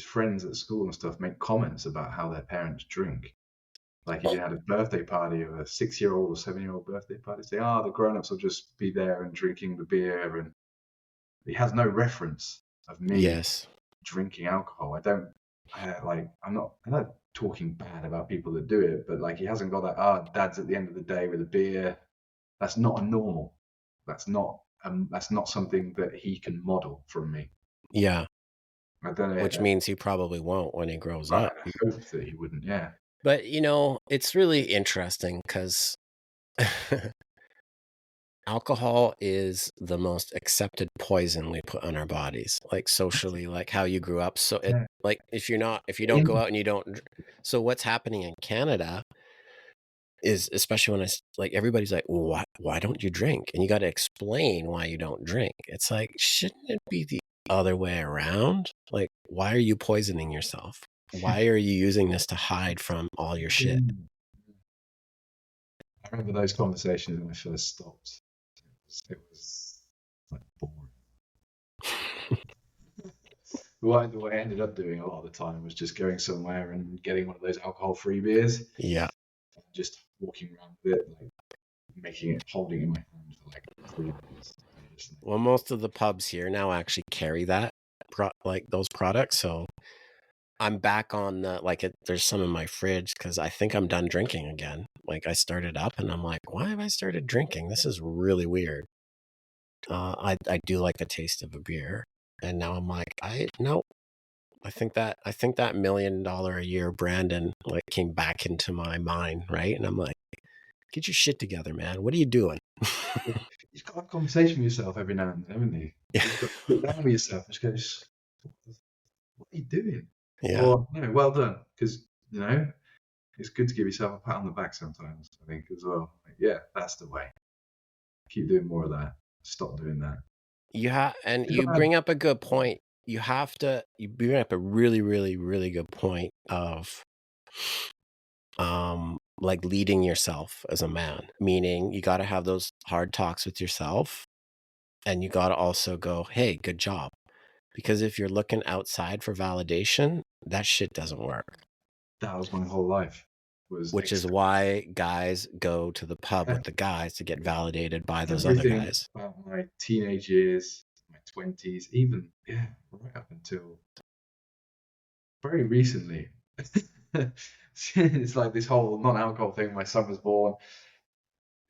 friends at school and stuff make comments about how their parents drink. Like if you had a birthday party or a 6-year-old or 7-year-old birthday party, say, oh, the grown-ups will just be there and drinking the beer, and he has no reference of me Yes. drinking alcohol. I'm not talking bad about people that do it, but like he hasn't got that, dad's at the end of the day with a beer. That's not a normal. That's not something that he can model from me. Yeah. I don't Which know. means he probably won't when he grows Right, up. I hope that he wouldn't. Yeah. But, it's really interesting because alcohol is the most accepted poison we put on our bodies, like socially, like how you grew up. So it, Yeah. like if you don't go out and you don't, so what's happening in Canada is, especially when like everybody's like, well, why don't you drink? And you got to explain why you don't drink. It's like, shouldn't it be the other way around? Like, why are you poisoning yourself? Why are you using this to hide from all your shit? I remember those conversations when I first stopped. It was like boring. What I ended up doing a lot of the time was just going somewhere and getting one of those alcohol-free beers, Yeah. just walking around with it, like holding it in my hand for like 3 minutes. And just Well, most of the pubs here now actually carry that, like those products. So I'm back on the, like there's some in my fridge because I think I'm done drinking again. Like I started up and I'm like, why have I started drinking? This is really weird. I do like the taste of a beer. And now I'm like, no, I think that $1 million a year Brandon like came back into my mind, right? And I'm like, get your shit together, man. What are you doing? you've got to have a conversation with yourself every now and then, haven't you? Yeah. You've got to sit down with yourself and just go, what are you doing? Yeah. Or, well done. Because, it's good to give yourself a pat on the back sometimes, I think, as well. Like, yeah, that's the way. Keep doing more of that. Stop doing that. And It's you bad. bring up a good point. You bring up a really, really, really good point of like leading yourself as a man, meaning you got to have those hard talks with yourself and you got to also go, hey, good job. Because if you're looking outside for validation, that shit doesn't work. That was my whole life. Was Which is why guys go to the pub with the guys to get validated by those other everything guys. about my teenage years, my 20s, even, yeah, right up until very recently. It's like this whole non-alcohol thing. My son was born.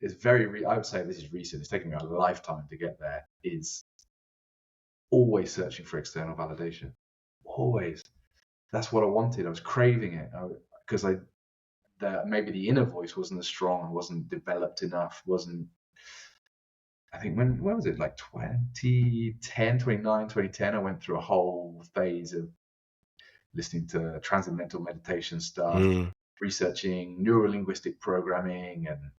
Is I would say this is recent. It's taken me a lifetime to get there. Is always searching for external validation. Always. That's what I wanted. I was craving it because maybe the inner voice wasn't as strong, wasn't developed enough, wasn't. I think when was it, like 2010, 2010, I went through a whole phase of listening to transcendental meditation stuff, Mm. researching neurolinguistic programming, and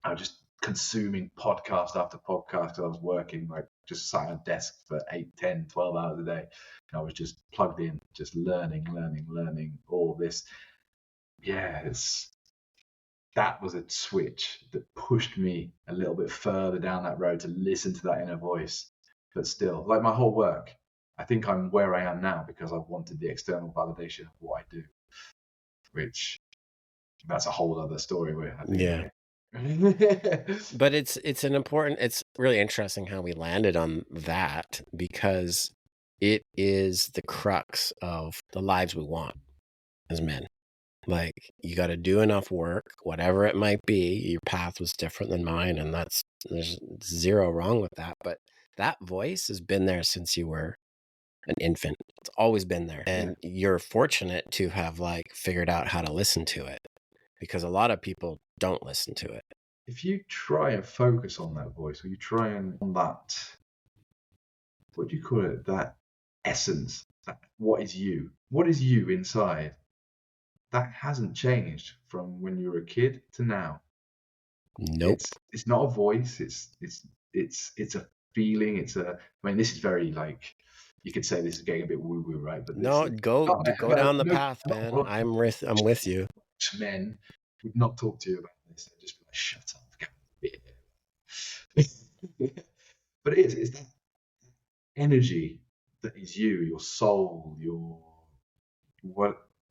I was just consuming podcast after podcast because I was working, like just sat at a desk for 8, 10, 12 hours a day. And I was just plugged in, just learning all this. Yeah, that was a switch that pushed me a little bit further down that road to listen to that inner voice. But still, like my whole work, I think I'm where I am now because I wanted the external validation of what I do, which that's a whole other story where I think Yeah. But it's an important, it's really interesting how we landed on that, because it is the crux of the lives we want as men. Like, you got to do enough work, whatever it might be. Your path was different than mine, and there's zero wrong with that. But that voice has been there since you were an infant. It's always been there. yeah. And you're fortunate to have like figured out how to listen to it, because a lot of people don't listen to it. If you try and focus on that voice, or you try and on that, what do you call it? That essence, that what is you inside, that hasn't changed from when you were a kid to now. Nope. It's not a voice. It's a feeling. It's a. I mean, this is very like you could say this is getting a bit woo woo, right? But this No, is go not go down the most path, man. not I'm with you. most men would not talk to you about this. They'd just be like, "Shut up, get a beer." But it's that energy that is you, your soul, your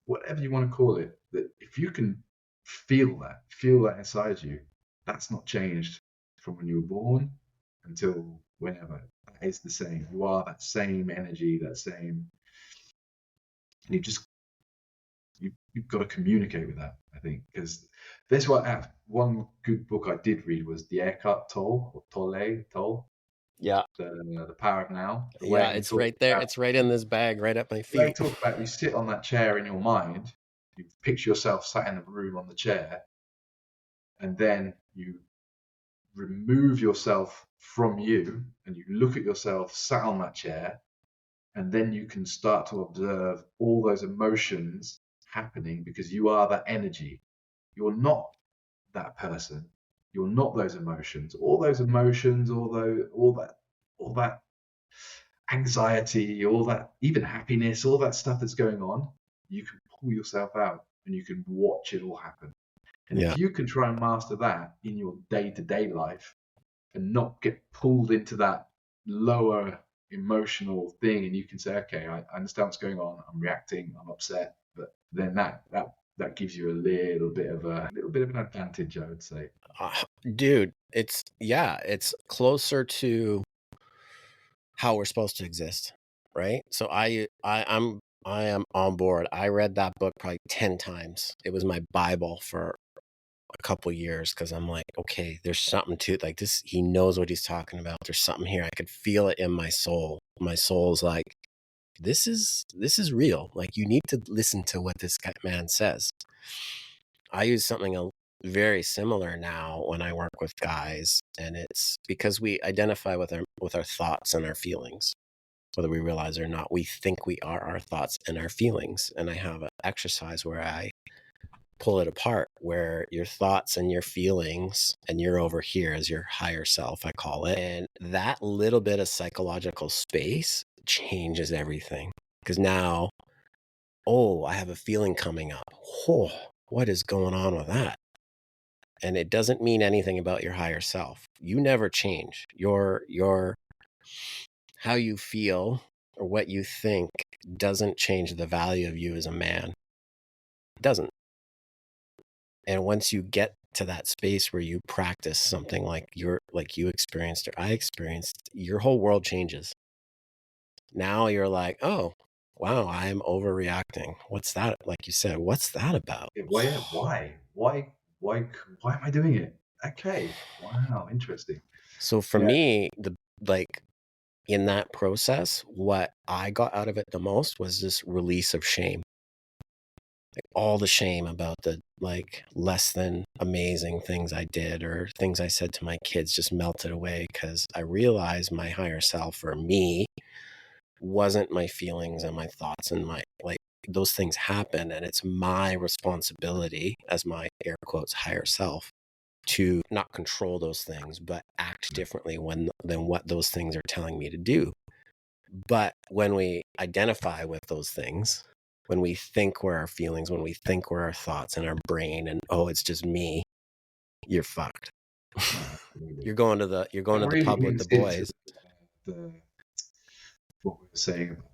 whatever you want to call it. That if you can feel that inside you, that's not changed from when you were born until whenever. That is the same. You are that same energy, that same. And you've got to communicate with that. I think because this one good book I did read was the Eckhart Tolle or Tolle, Yeah. the Power of Now, Yeah, where he it's talks right there. about It's right in this bag, right at my where he feet. talks about you sit on that chair in your mind, you picture yourself sat in the room on the chair, and then you remove yourself from you and you look at yourself sat on that chair, and then you can start to observe all those emotions happening because you are that energy. You're not that person. You're not those emotions. All those emotions, all that anxiety, all that even happiness, all that stuff that's going on, you can pull yourself out and you can watch it all happen. And Yeah. if you can try and master that in your day-to-day life and not get pulled into that lower emotional thing, and you can say, okay, I understand what's going on, I'm reacting, I'm upset, but then that gives you a little bit of an advantage, I would say. Dude, it's closer to how we're supposed to exist, right? So I am on board. I read that book probably 10 times. It was my Bible for a couple years, because I'm like, okay, there's something to like this. He knows what he's talking about. There's something here. I could feel it in my soul. My soul's like, this is real. Like, you need to listen to what this man says. I use something very similar now when I work with guys, and it's because we identify with our thoughts and our feelings, whether we realize it or not. We think we are our thoughts and our feelings. And I have an exercise where I pull it apart, where your thoughts and your feelings, and you're over here as your higher self, I call it. And that little bit of psychological space changes everything. Because now, oh, I have a feeling coming up. Oh, what is going on with that? And it doesn't mean anything about your higher self. You never change. Your how you feel or what you think doesn't change the value of you as a man. It doesn't. And once you get to that space where you practice something like you experienced or I experienced, your whole world changes. Now you're like, oh, wow, I'm overreacting. What's that? Like you said, what's that about? Why am I doing it? Okay, wow, interesting. So for Yeah, me, like in that process, what I got out of it the most was this release of shame. like all the shame about the like less than amazing things I did or things I said to my kids just melted away because I realized my higher self or me wasn't my feelings and my thoughts and my like those things happen, and it's my responsibility as my air quotes higher self to not control those things but act differently than what those things are telling me to do. But when we identify with those things, when we think we're our feelings, when we think we're our thoughts and our brain and oh it's just me, you're fucked. Absolutely. You're going to That the really pub with the links into boys. the what we were saying about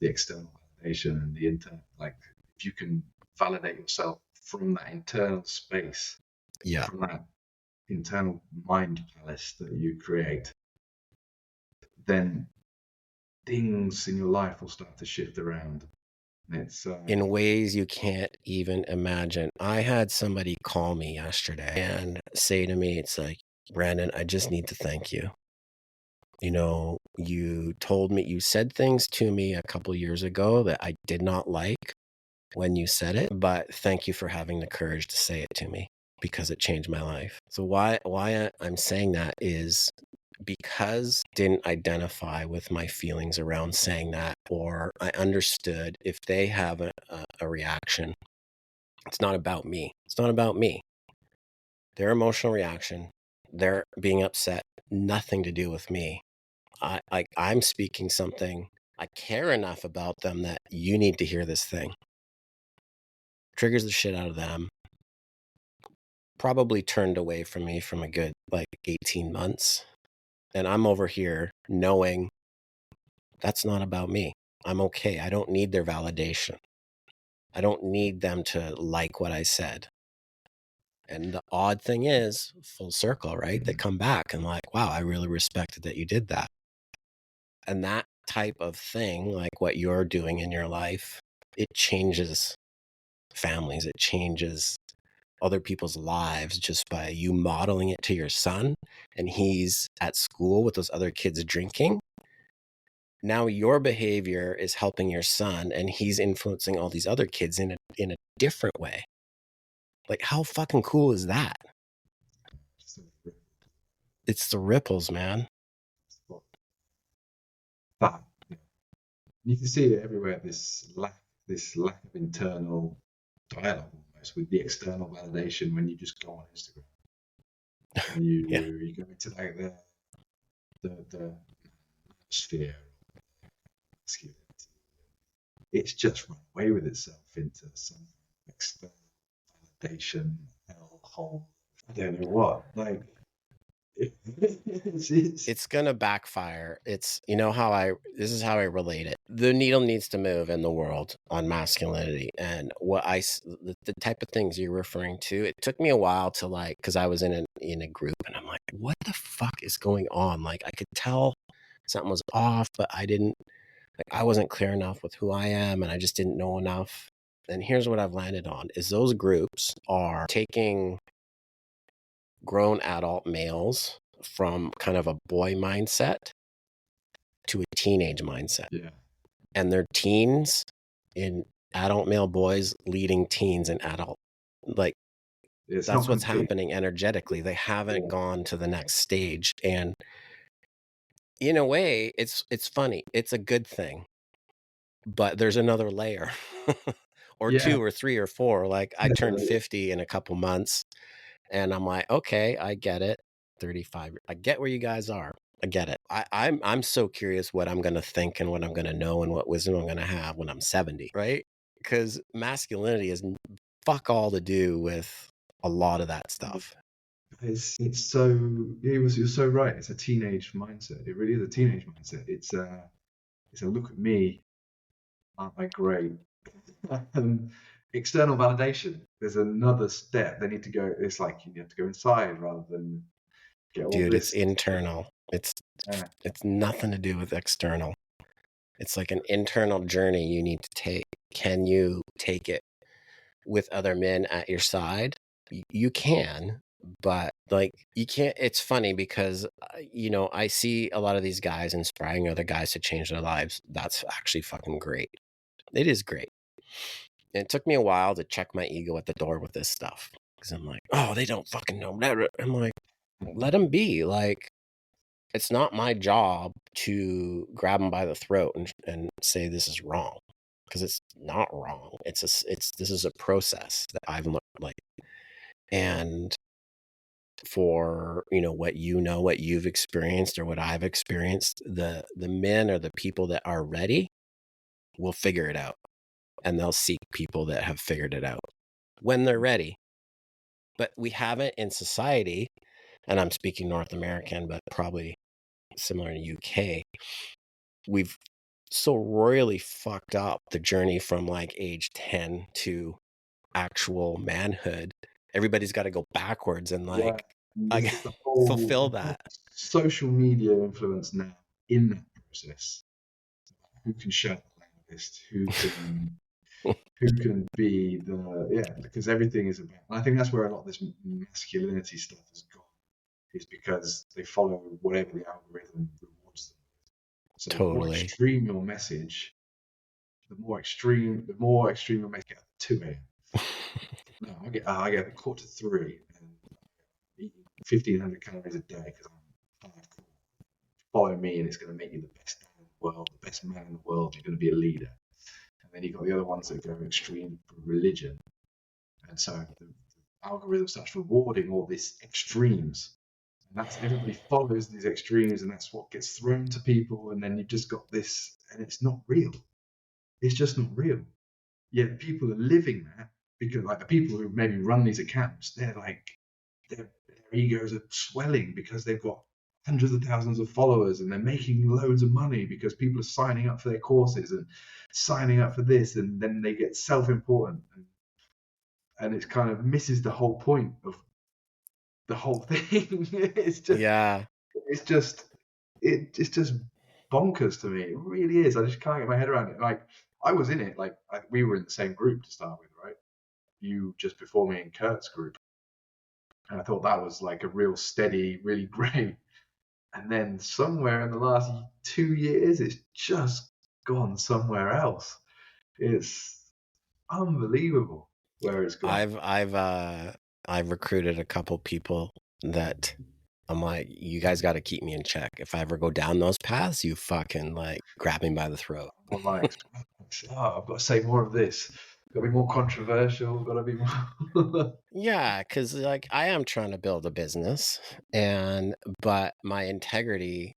the external validation and the internal. Like, if you can validate yourself from that internal space, Yeah. from that internal mind palace that you create, then things in your life will start to shift around. And it's In ways you can't even imagine. I had somebody call me yesterday and say to me, it's like, Brandon, I just need to thank you. You know, you said things to me a couple years ago that I did not like when you said it, but thank you for having the courage to say it to me because it changed my life. So why I'm saying that is because I didn't identify with my feelings around saying that, or I understood if they have a reaction, it's not about me. It's not about me. Their emotional reaction, their being upset, nothing to do with me. I'm speaking something. I care enough about them that you need to hear this thing. Triggers the shit out of them. Probably turned away from me from a good like 18 months. And I'm over here knowing that's not about me. I'm okay. I don't need their validation. I don't need them to like what I said. And the odd thing is, full circle, right? They come back and like, wow, I really respected that you did that. And that type of thing, like what you're doing in your life, it changes families. It changes other people's lives just by you modeling it to your son, and he's at school with those other kids drinking. Now your behavior is helping your son and he's influencing all these other kids in a different way. Like, how fucking cool is that? It's the ripples, man. that. You can see it everywhere. This lack of internal dialogue almost with the external validation when you just go on Instagram and Yeah. you go into like the sphere, it's just run away with itself into some external validation hellhole. I don't know what. Like, It's going to backfire. It's, you know how this is how I relate it. The needle needs to move in the world on masculinity. And the type of things you're referring to, it took me a while to like, cause I was in a group and I'm like, what the fuck is going on? Like I could tell something was off, but I wasn't clear enough with who I am and I just didn't know enough. And here's what I've landed on is those groups are taking grown adult males from kind of a boy mindset to a teenage mindset. yeah, And they're teens in adult male boys leading teens in adult. Like it's that's not what's complete. happening energetically. They haven't Yeah. gone to the next stage. And in a way, it's funny. It's a good thing. But there's another layer or Yeah, two or three or four. Like I turned definitely. 50 in a couple months and I'm like, okay, I get it. 35. I get where you guys are. I get it. I'm so curious what I'm gonna think and what I'm gonna know and what wisdom I'm gonna have when I'm 70, right? Because masculinity is fuck all to do with a lot of that stuff. It's so you're so right. It's a teenage mindset. It really is a teenage mindset. It's a look at me, aren't I great? um, External validation. There's another step. They need to go. It's like you have to go inside rather than get all Dude, it's this. internal. Uh, It's nothing to do with external. It's like an internal journey you need to take. Can you take it with other men at your side? You can, but like you can't. It's funny because I see a lot of these guys inspiring other guys to change their lives. That's actually fucking great. It is great. And it took me a while to check my ego at the door with this stuff. Because I'm like, oh, they don't fucking know. I'm like, let them be. Like, it's not my job to grab them by the throat and say this is wrong. Because it's not wrong. This is a process that I've learned. Like, and for what you've experienced or what I've experienced, the men or the people that are ready will figure it out, and they'll seek people that have figured it out when they're ready. But we haven't in society, and I'm speaking North American, but probably similar in UK, we've so royally fucked up the journey from like age 10 to actual manhood. Everybody's got to go backwards and Yeah, like this I is the fulfill whole that. social media influence now in that process. Who can shout the loudest? Who can be because everything is about. And I think that's where a lot of this masculinity stuff has gone, is because they follow whatever the algorithm rewards them. So the more Totally. extreme your message, the more extreme your message at 2 a.m. No, I get a quarter to 3 and eating 1,500 calories a day because I'm hardcore. Follow me, and it's going to make you the best man in the world, the best man in the world. You're going to be a leader. And then you've got the other ones that go extreme for religion. And so the algorithm starts rewarding all these extremes. And that's everybody follows these extremes, and that's what gets thrown to people. And then you've just got this, and it's not real. It's just not real. Yet people are living that because, like, the people who maybe run these accounts, they're like, their egos are swelling because they've got hundreds of thousands of followers, and they're making loads of money because people are signing up for their courses and signing up for this, and then they get self-important, and it kind of misses the whole point of the whole thing. Yeah. It's just bonkers to me. It really is. I just can't get my head around it. Like, I was in it. Like, we were in the same group to start with, right? You just before me in Kurt's group, and I thought that was like a real steady, really great. And then somewhere in the last 2 years, it's just gone somewhere else. It's unbelievable where it's gone. I've recruited a couple people that I'm like, you guys got to keep me in check. If I ever go down those paths, you fucking like grab me by the throat. I'm like, I've got to say more of this. Got to be more controversial. Got to be more. Yeah, because like I am trying to build a business, but my integrity,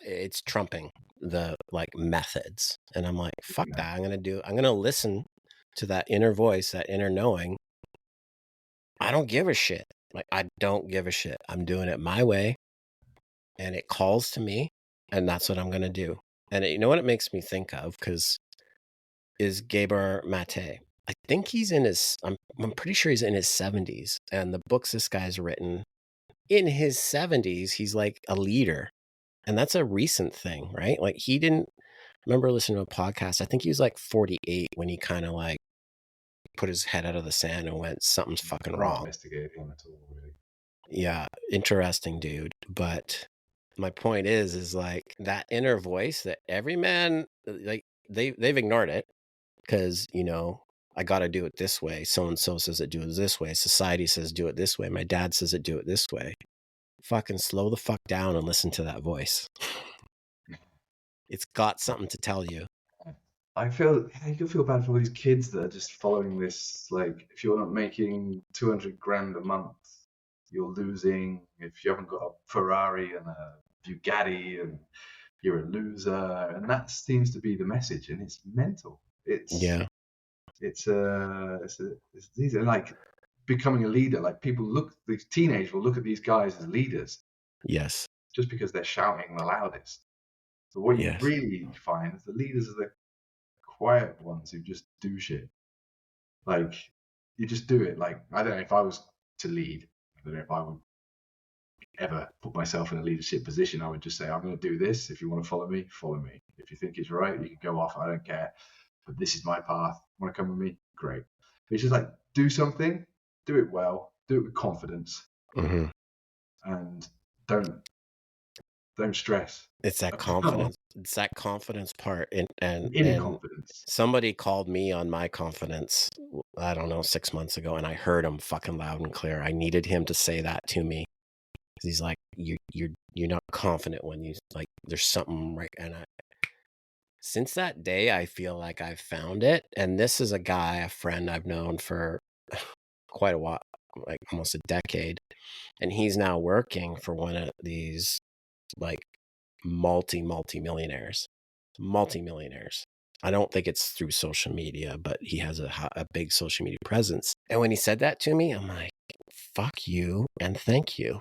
it's trumping the like methods, and I'm like, fuck that. I'm gonna listen to that inner voice, that inner knowing. I don't give a shit. Like, I don't give a shit. I'm doing it my way, and it calls to me, and that's what I'm gonna do. And you know what it makes me think of, because is Gabor Mate. I think he's in his. I'm pretty sure he's in his 70s, and the books this guy's written in his 70s, he's like a leader, and that's a recent thing, right? Like, he didn't remember listening to a podcast. I think he was like 48 when he kind of like put his head out of the sand and went, something's fucking I've not wrong. investigated him at all, really. Yeah, interesting dude. But my point is like that inner voice that every man, like they've ignored it because, I got to do it this way. So and so says it do it this way. Society says do it this way. My dad says it do it this way. Fucking slow the fuck down and listen to that voice. It's got something to tell you. You can feel bad for all these kids that are just following this. Like, if you're not making 200 grand a month, you're losing. If you haven't got a Ferrari and a Bugatti, and you're a loser, and that seems to be the message, and it's mental. Yeah. These are like becoming a leader. Like, these teenagers will look at these guys as leaders Yes. just because they're shouting the loudest. But what you Yes. really find is the leaders are the quiet ones who just do shit. Like, you just do it. Like, I don't know if I was to lead. I don't know if I would ever put myself in a leadership position. I would just say, I'm going to do this. If you want to follow me, follow me. If you think it's right, you can go off. I don't care. But this is my path. Want to come with me? Great. But it's just like, do something, do it well, do it with confidence, Mm-hmm. and don't don't stress. It's that confidence. It's that confidence part, Inner and confidence. somebody called me on my confidence, I don't know, 6 months ago, and I heard him fucking loud and clear. I needed him to say that to me. He's like, you're not confident when you, like, there's something right. And since that day, I feel like I've found it. And this is a friend I've known for quite a while, like almost a decade. And he's now working for one of these, like, multi-millionaires. I don't think it's through social media, but he has a big social media presence. And when he said that to me, I'm like, fuck you and thank you,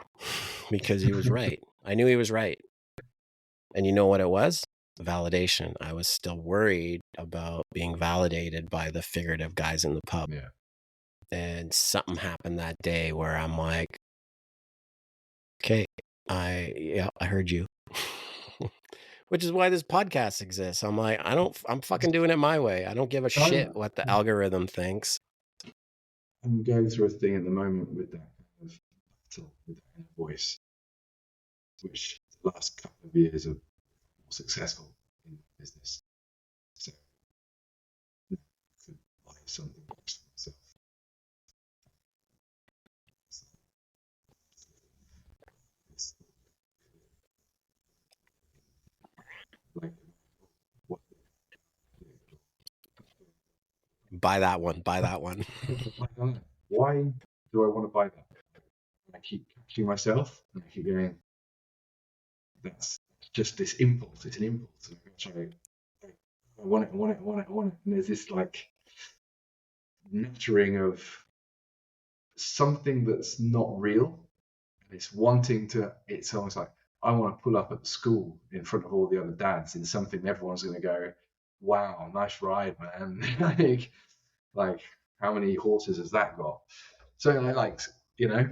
because he was right. I knew he was right. And you know what it was? Validation. I was still worried about being validated by the figurative guys in the pub. Yeah. And something happened that day where I'm like, okay, I heard you. Which is why this podcast exists. I'm like, I'm fucking doing it my way. I don't give a shit what the algorithm thinks. I'm going through a thing at the moment with that kind of battle with that inner voice, which the last couple of years are more successful in business. So I could buy something for myself. Like, what? Buy that one. Why do I want to buy that? I keep catching myself and I keep going, that's just this impulse. It's an impulse. I want it, I want it, I want it, I want it. And there's this like nurturing of something that's not real. And it's wanting to, it's almost like, I want to pull up at the school in front of all the other dads in something everyone's going to go, wow, nice ride, man. like, how many horses has that got? So I like, you know,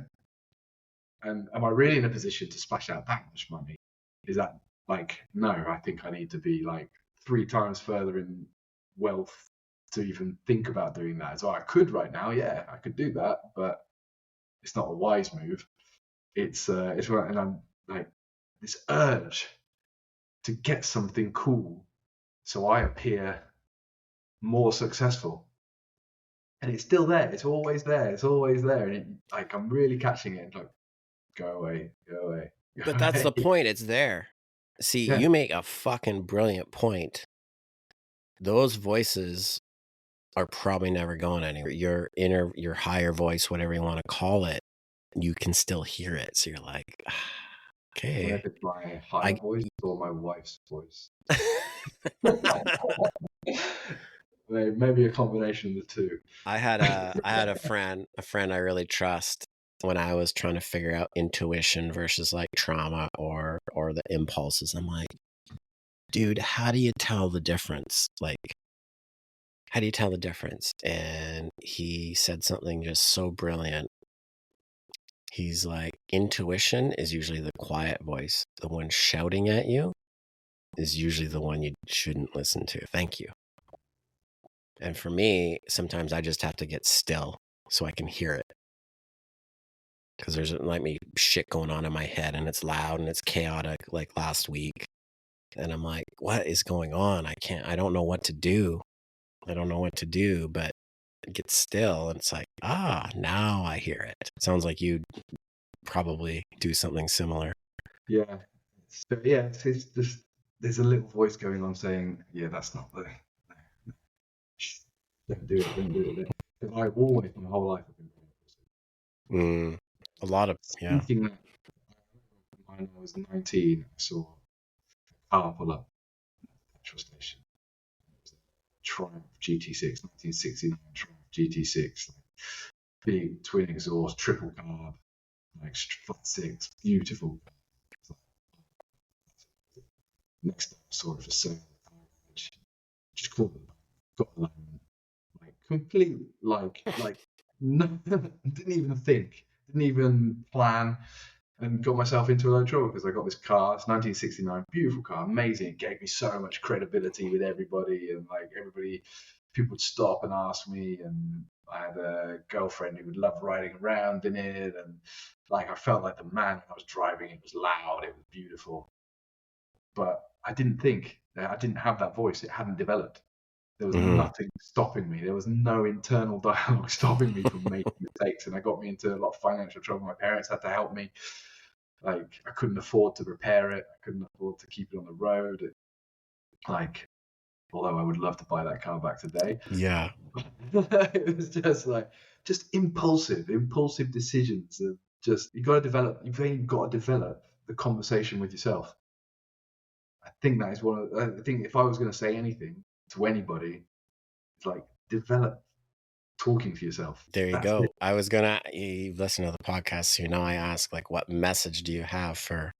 and am I really in a position to splash out that much money? Is that like, no, I think I need to be like 3 times further in wealth to even think about doing that. So I could right now, yeah, I could do that, but it's not a wise move. It's right, and I'm like this urge to get something cool so I appear more successful. And it's still there. It's always there. It's always there. And it, like I'm really catching it. Like, go away, go away. Go But that's the away. point. It's there. See, Yeah. you make a fucking brilliant point. Those voices are probably never going anywhere. Your higher voice, whatever you want to call it, you can still hear it. So you're like, I don't know okay. if it's my higher voice or my wife's voice. Maybe a combination of the two. I had a friend I really trust when I was trying to figure out intuition versus like trauma or the impulses. I'm like, dude, how do you tell the difference? Like, how do you tell the difference? And he said something just so brilliant. He's like, intuition is usually the quiet voice. The one shouting at you is usually the one you shouldn't listen to. Thank you. And for me, sometimes I just have to get still so I can hear it. Because there's like me shit going on in my head and it's loud and it's chaotic like last week. And I'm like, what is going on? I don't know what to do. But get still. And it's like, now I hear it. Sounds like you probably do something similar. Yeah. So yeah, it's just there's a little voice going on saying, yeah, that's not the shh, don't do it, don't do it. Because I've always my whole life I've been very impulsive. A lot of, yeah. Thinking that when I was 19, I saw a car pull up at the petrol station. It was a Triumph GT6, 1969 Triumph GT6, like big twin exhaust, triple carb, like flat six, beautiful. Next time I saw it for sale, just called it, got a loan, like complete, like no, didn't even think, didn't even plan, and got myself into a load of trouble because I got this car. It's 1969, beautiful car, amazing. It gave me so much credibility with everybody, and like everybody, people would stop and ask me, and I had a girlfriend who would love riding around in it, and like I felt like the man when I was driving. It was loud, it was beautiful. but I didn't have that voice. It hadn't developed. There was Mm. nothing stopping me. There was no internal dialogue stopping me from making mistakes, and I got me into a lot of financial trouble. My parents had to help me. Like, I couldn't afford to repair it. I couldn't afford to keep it on the road. Like, although I would love to buy that car back today. Yeah. It was just impulsive decisions. You've got to develop the conversation with yourself. I think that is I think if I was going to say anything to anybody, it's like, develop talking to yourself. There you That's go. it. You listen to the podcast, so now I ask, like, what message do you have for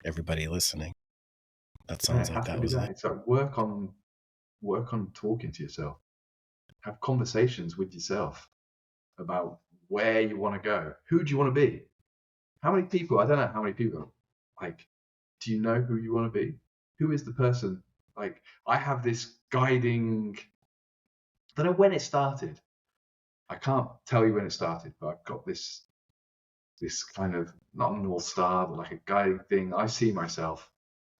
everybody listening? That Yeah, sounds it like has to that be was it. that. It's like, work on talking to yourself. Have conversations with yourself about where you want to go. Who do you want to be? How many people? I don't know how many people. Like, do you know who you want to be? Who is the person? Like, I have this guiding. I don't know when it started. I can't tell you when it started, but I've got this kind of, not a North Star, but like a guiding thing. I see myself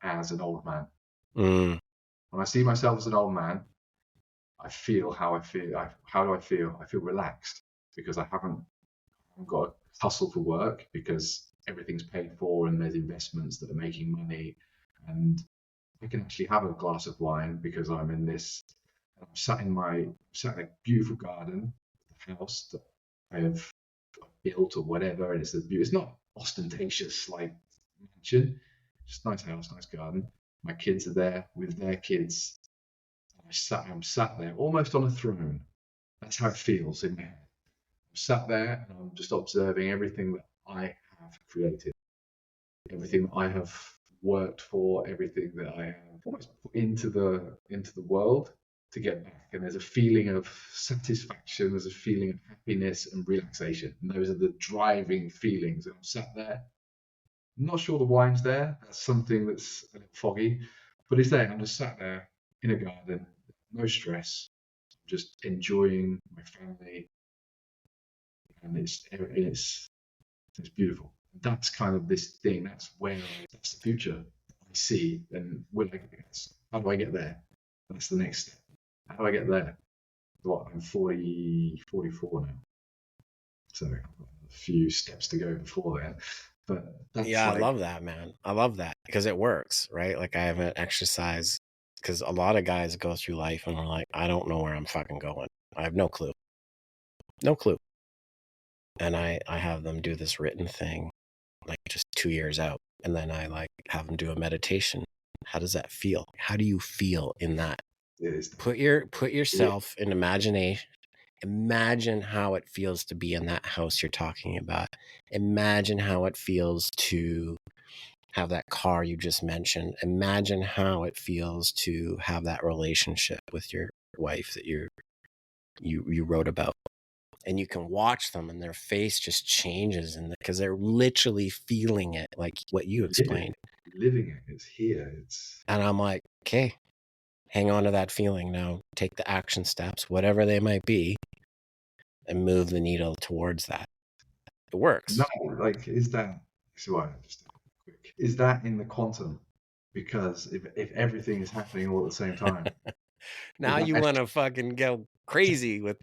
as an old man. Mm. When I see myself as an old man, I feel how I feel. How do I feel? I feel relaxed because I haven't got to hustle for work, because everything's paid for and there's investments that are making money, and I can actually have a glass of wine because I'm in this. I'm sat in a beautiful garden, the house that I have built or whatever, and it's not ostentatious like mansion, just nice house, nice garden. My kids are there with their kids. I'm sat there almost on a throne. That's how it feels in my head. I'm sat there and I'm just observing everything that I have created, everything that I have worked for, everything that I have almost put into the world to get back. And there's a feeling of satisfaction, there's a feeling of happiness and relaxation. And those are the driving feelings. And I'm sat there. I'm not sure the wine's there. That's something that's a little foggy, but it's there. I'm just sat there in a garden, no stress, just enjoying my family, and it's beautiful. That's kind of this thing. That's the future I see. And how do I get there? That's the next step. How do I get there? What, I'm 44 now. So I've got a few steps to go before then. But that's Yeah, I like, love that, man. I love that because it works, right? Like, I haven't exercised because a lot of guys go through life and we're like, I don't know where I'm fucking going. I have no clue. No clue. And I have them do this written thing, like, just 2 years out. And then I like have them do a meditation. How does that feel? How do you feel in that? it is. Put yourself in imagination. Imagine how it feels to be in that house you're talking about. Imagine how it feels to have that car you just mentioned. Imagine how it feels to have that relationship with your wife that you wrote about. And you can watch them and their face just changes, and because they're literally feeling it, like what you explained. Living it. It's here. And I'm like, okay, hang on to that feeling now. Take the action steps, whatever they might be, and move the needle towards that. It works. No, like, is that, so just quick, is that in the quantum? Because if everything is happening all at the same time, is Now that you want to fucking go crazy with,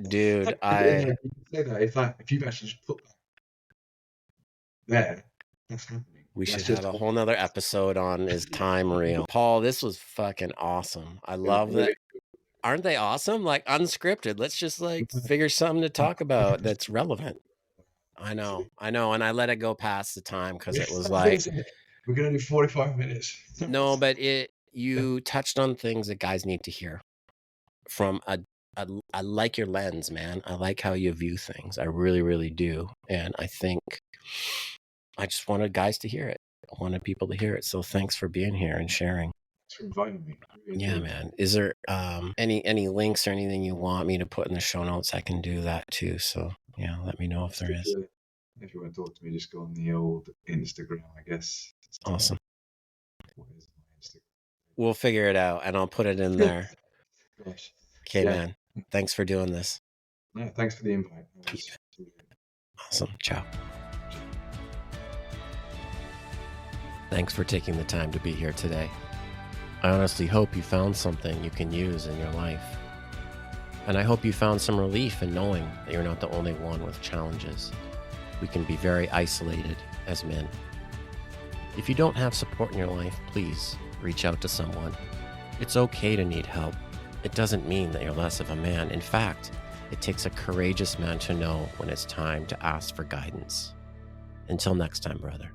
dude. yeah, you can say that if you've actually just put that there, that's happening. We should That's have just a whole nother episode on is time real. Paul, this was fucking awesome. I love that. Aren't they awesome? Like, unscripted. Let's just like figure something to talk about that's relevant. I know. And I let it go past the time because it was like, we're gonna do 45 minutes. no, but you touched on things that guys need to hear from I like your lens, man. I like how you view things. I really, really do. And I think I just wanted guys to hear it. I wanted people to hear it. So thanks for being here and sharing. Thanks for inviting me. Really Yeah, man. Is there any links or anything you want me to put in the show notes? I can do that too. So yeah, let me know if there is. If you want to talk to me, just go on the old Instagram, I guess. Awesome. What is my Instagram? We'll figure it out and I'll put it in there. Gosh. Okay, Yeah. man. Thanks for doing this. No, thanks for the invite. Awesome. Ciao. Thanks for taking the time to be here today. I honestly hope you found something you can use in your life. And I hope you found some relief in knowing that you're not the only one with challenges. We can be very isolated as men. If you don't have support in your life, please reach out to someone. It's okay to need help. It doesn't mean that you're less of a man. In fact, it takes a courageous man to know when it's time to ask for guidance. Until next time, brother.